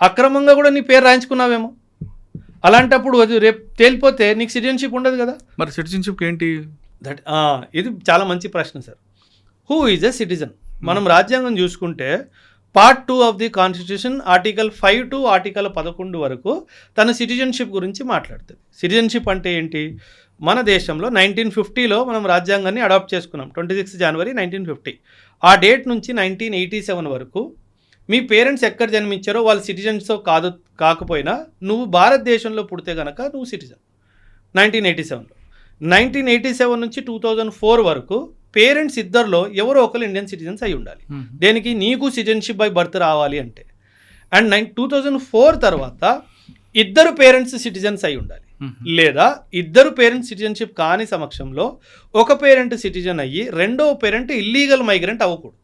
అక్రమంగా కూడా నీ పేరు రాయించుకున్నావేమో. అలాంటప్పుడు అది రేపు తేలిపోతే నీకు సిటిజన్షిప్ ఉండదు కదా. మరి సిటిజన్షిప్ ఏంటి? ఇది చాలా మంచి ప్రశ్న sir. Who is a citizen? మనం రాజ్యాంగం చూసుకుంటే part 2 of the constitution article 5 to article 11 వరకు తన సిటిజన్షిప్ గురించి మాట్లాడుతుంది. సిటిజన్షిప్ అంటే ఏంటి? మన దేశంలో 1950లో మనం రాజ్యాంగాన్ని అడాప్ట్ చేసుకున్నాం. 26 జనవరి 1950. ఆ డేట్ నుంచి 1987 వరకు మీ పేరెంట్స్ ఎక్కడ జన్మించారో వాళ్ళు సిటిజన్స్ కాకపోయినా నువ్వు భారతదేశంలో పుడితే కనుక నువ్వు సిటిజన్. 1987లో 1987 నుంచి 2004 వరకు పేరెంట్స్ ఇద్దరిలో ఎవరో ఒకరు ఇండియన్ సిటిజన్స్ అయి ఉండాలి. దేనికి? నీకు సిటిజన్షిప్ బై బర్త్ రావాలి అంటే. అండ్ 2004 తర్వాత ఇద్దరు పేరెంట్స్ సిటిజన్స్ అయి ఉండాలి. లేదా ఇద్దరు పేరెంట్స్ సిటిజన్షిప్ కాని సమక్షంలో ఒక పేరెంట్ సిటిజన్ అయ్యి రెండో పేరెంట్ ఇల్లీగల్ మైగ్రెంట్ అవ్వకూడదు.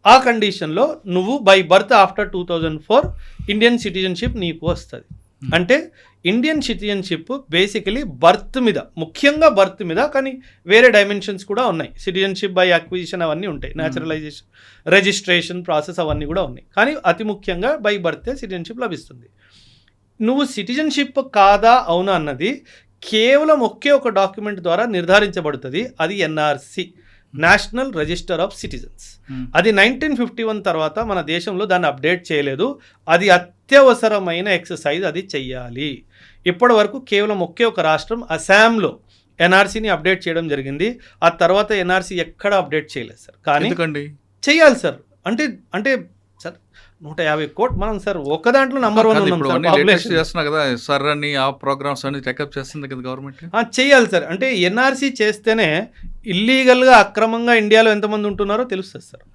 ఆ కండిషన్లో నువ్వు by birth after 2004 Indian citizenship నీకు వస్తుంది. అంటే ఇండియన్ సిటిజన్షిప్ బేసికలీ బర్త్ మీద, ముఖ్యంగా బర్త్ మీద, కానీ వేరే డైమెన్షన్స్ కూడా ఉన్నాయి. సిటిజన్షిప్ బై అక్విజిషన్ అవన్నీ ఉంటాయి, న్యాచురలైజేషన్, రిజిస్ట్రేషన్ ప్రాసెస్ అవన్నీ కూడా ఉన్నాయి. కానీ అతి ముఖ్యంగా బై బర్తే సిటిజన్షిప్ లభిస్తుంది. నువ్వు సిటిజన్షిప్ కాదా అవునా అన్నది కేవలం ఒకే ఒక డాక్యుమెంట్ ద్వారా నిర్ధారించబడుతుంది. అది NRC, national register of citizens. అది 1951 తర్వాత మన దేశంలో దాన్ని అప్డేట్ చేయలేదు. అది అత్యవసరమైన ఎక్సర్సైజ్, అది చెయ్యాలి. ఇప్పటి వరకు కేవలం ఒకే ఒక రాష్ట్రం అస్సాంలో ఎన్ఆర్సీని అప్డేట్ చేయడం జరిగింది. ఆ తర్వాత ఎన్ఆర్సీ ఎక్కడ అప్డేట్ చేయలేదు సార్. కానీ చెయ్యాలి సార్. అంటే సార్ 150 కోట్లు మనం సార్ ఒక దాంట్లో నంబర్ 1 చెయ్యాలి సార్. అంటే ఎన్ఆర్సీ చేస్తేనే ఇల్లీగల్గా అక్రమంగా ఇండియాలో ఎంతమంది ఉంటున్నారో తెలుస్తుంది సార్.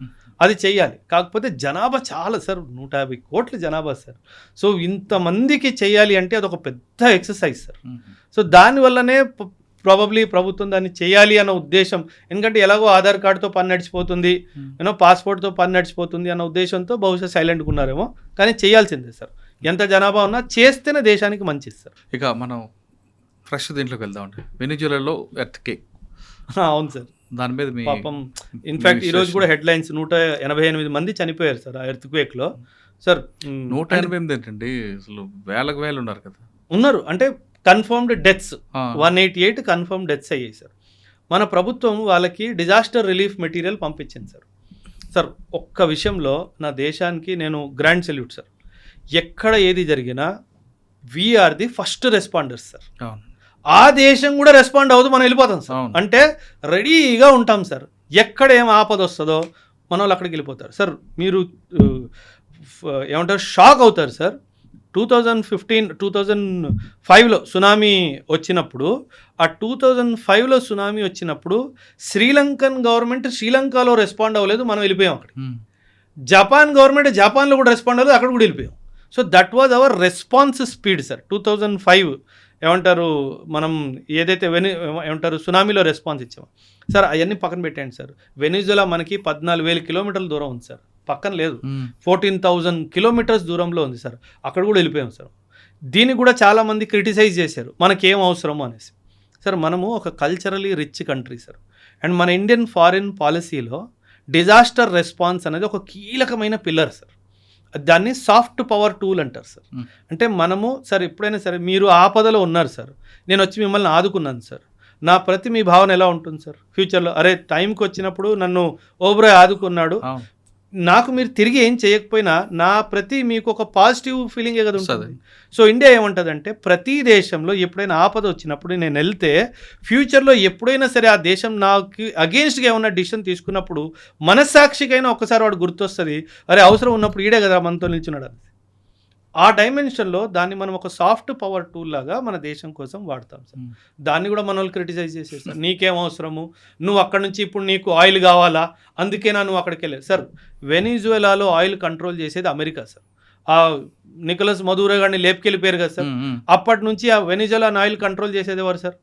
అది చెయ్యాలి. కాకపోతే జనాభా చాలా సార్, 150 కోట్ల జనాభా సార్. సో ఇంతమందికి చెయ్యాలి అంటే అదొక పెద్ద ఎక్సర్సైజ్ సార్. సో దానివల్లనే ప్రాబబ్లీ ప్రభుత్వం దాన్ని చేయాలి అన్న ఉద్దేశం. ఎందుకంటే ఎలాగో ఆధార్ కార్డుతో పని నడిచిపోతుంది, పాస్పోర్ట్తో పని నడిచిపోతుంది అన్న ఉద్దేశంతో బహుశా సైలెంట్గా ఉన్నారేమో. కానీ చేయాల్సిందే సార్. ఎంత జనాభా ఉన్నా చేస్తేనే దేశానికి మంచిది సార్. ఇక మనం ఫ్రెష్ దీంట్లోకి వెళ్దామండి. వెనిజులాలో ఎర్త్క్వేక్. అవును సార్. దాని మీద పాపం ఇన్ఫాక్ట్ ఈరోజు కూడా హెడ్లైన్స్ 188 మంది చనిపోయారు సార్ ఆ ఎర్త్క్వేక్లో. సార్ 188 ఏంటండి, అసలు వేలకు వేలు ఉన్నారు కదా. ఉన్నారు అంటే కన్ఫర్మ్డ్ డెత్స్ 188 కన్ఫర్మ్డ్ డెత్స్ అయ్యాయి సార్. మన ప్రభుత్వం వాళ్ళకి డిజాస్టర్ రిలీఫ్ మెటీరియల్ పంపించింది సార్. సార్ ఒక్క విషయంలో నా దేశానికి నేను గ్రాండ్ సెల్యూట్ సార్. ఎక్కడ ఏది జరిగినా we are the first responders sir. ఆ దేశం కూడా రెస్పాండ్ అవుతూ మనం వెళ్ళిపోతాం సార్. అంటే రెడీగా ఉంటాం సార్. ఎక్కడ ఏం ఆపద వస్తుందో మన వాళ్ళు అక్కడికి వెళ్ళిపోతారు. సార్ మీరు ఏమంటారు షాక్ అవుతారు సార్. 2005లో సునామీ వచ్చినప్పుడు, ఆ 2005లో సునామీ వచ్చినప్పుడు శ్రీలంకన్ గవర్నమెంట్ శ్రీలంకలో రెస్పాండ్ అవ్వలేదు, మనం వెళ్ళిపోయాం అక్కడ. జపాన్ గవర్నమెంట్ జపాన్లో కూడా రెస్పాండ్ అవ్వలేదు, అక్కడ కూడా వెళ్ళిపోయాం. So that was our response speed sir. 2005 ఏమంటారు మనం ఏదైతే ఏమంటారు సునామీలో రెస్పాన్స్ ఇచ్చాము సార్. అవన్నీ పక్కన పెట్టండి సార్. వెనిజులా మనకి 14,000 కిలోమీటర్ల దూరం ఉంది సార్, పక్కన లేదు. 14,000 కిలోమీటర్స్ దూరంలో ఉంది సార్, అక్కడ కూడా వెళ్ళిపోయాం సార్. దీన్ని కూడా చాలామంది క్రిటిసైజ్ చేశారు, మనకేం అవసరము అనేసి. సార్ మనము ఒక culturally rich country sir. And మన ఇండియన్ ఫారిన్ పాలసీలో డిజాస్టర్ రెస్పాన్స్ అనేది ఒక కీలకమైన పిల్లర్ సార్. దాన్ని సాఫ్ట్ పవర్ టూల్ అంటారు సార్. అంటే మనము సార్ ఎప్పుడైనా సరే మీరు ఆపదలో ఉన్నారు సార్, నేను వచ్చి మిమ్మల్ని ఆదుకున్నాను సార్, నా ప్రతి మీ భావన ఎలా ఉంటుంది సార్ ఫ్యూచర్లో? అరే టైంకి వచ్చినప్పుడు నన్ను ఓబ్రాయ్ ఆదుకున్నాడు, నాకు మీరు తిరిగి ఏం చేయకపోయినా నా ప్రతి మీకు ఒక పాజిటివ్ ఫీలింగే కదా ఉంటుంది. సో ఇండియా ఏమంటుందంటే ప్రతి దేశంలో ఎప్పుడైనా ఆపద వచ్చినప్పుడు నేను వెళ్తే ఫ్యూచర్లో ఎప్పుడైనా సరే ఆ దేశం నాకు అగెయిన్స్ట్గా ఏమన్నా డిసిషన్ తీసుకున్నప్పుడు మనస్సాక్షికైనా ఒక్కసారి వాడు గుర్తొస్తుంది, అరే అవసరం ఉన్నప్పుడు ఈడే కదా మనతో నిల్చున్నాడు అని. ఆ డైమెన్షన్లో దాన్ని మనం ఒక సాఫ్ట్ పవర్ టూల్ లాగా మన దేశం కోసం వాడతాం సార్. దాన్ని కూడా మన వాళ్ళు క్రిటిసైజ్ చేసేస్తారు, నీకేం అవసరము, నువ్వు అక్కడ నుంచి ఇప్పుడు నీకు ఆయిల్ కావాలా అందుకేనా నువ్వు అక్కడికి వెళ్ళావు. సార్ వెనిజువేలాలో ఆయిల్ కంట్రోల్ చేసేది అమెరికా సార్. ఆ నికోలస్ మదూరో గారిని లేపుకెళ్ళిపోయారు కదా సార్, అప్పటి నుంచి ఆ వెనిజువేలాని ఆయిల్ కంట్రోల్ చేసేది ఎవరు సార్?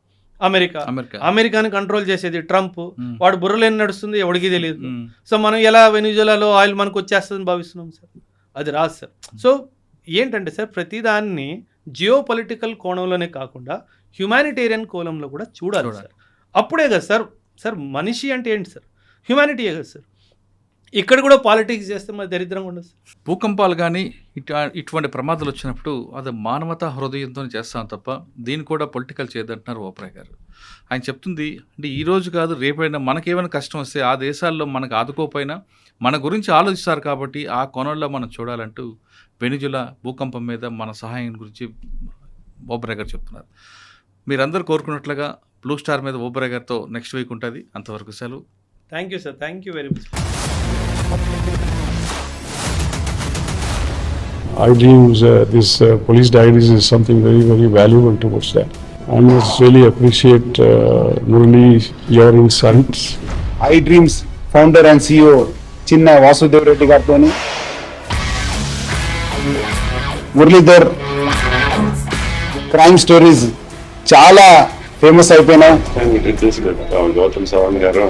అమెరికాని కంట్రోల్ చేసేది ట్రంప్. వాడు బుర్రలేని నడుస్తుంది, ఎవడికి తెలియదు. సో మనం ఎలా వెనిజువేలాలో ఆయిల్ మనకు వచ్చేస్తుందని భావిస్తున్నాం సార్? అది రాదు సార్. సో ఏంటంటే సార్ ప్రతిదాన్ని జియో పొలిటికల్ కోణంలోనే కాకుండా హ్యుమానిటేరియన్ కోణంలో కూడా చూడాలి సార్. అప్పుడే కదా సార్. సార్ మనిషి అంటే ఏంటి సార్? హ్యుమానిటీయే కదా సార్. ఇక్కడ కూడా పాలిటిక్స్ చేస్తే మరి దరిద్రంగా ఉండదు సార్. భూకంపాలు కానీ ఇటువంటి ప్రమాదాలు వచ్చినప్పుడు అది మానవతా హృదయంతో చేస్తాం తప్ప దీన్ని కూడా పొలిటికల్ చేయదంటున్నారు ఓబ్రాయ్ గారు. ఆయన చెప్తుంది అంటే ఈ రోజు కాదు రేపైనా మనకేమైనా కష్టం వస్తే ఆ దేశాల్లో మనకు ఆదుకోపోయినా మన గురించి ఆలోచిస్తారు కాబట్టి ఆ కోణంలో మనం చూడాలంటూ వెనిజులా భూకంపం మీద మన సహాయం గురించి ఓబ్రాయ్ గారు చెప్తున్నారు. మీరందరూ కోరుకున్నట్లుగా బ్లూ స్టార్ మీద ఓబ్రాయ్ గారితో నెక్స్ట్ వీక్ ఉంటుంది. అంతవరకు సెలవు. Thank you sir. Thank you very much. I dreams, this police diaries is something very, very valuable towards that. I must really appreciate Murali, your insights. I Dreams founder and CEO చిన్న వాసుదేవ్ రెడ్డి గారితో Muralidhar crime stories చాలా famous అయిపోయినాయి. గౌతమ్ సవాంగ్ గారు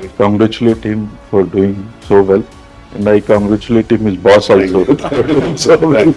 I congratulate him for doing so well, and I congratulate him his boss also. So well.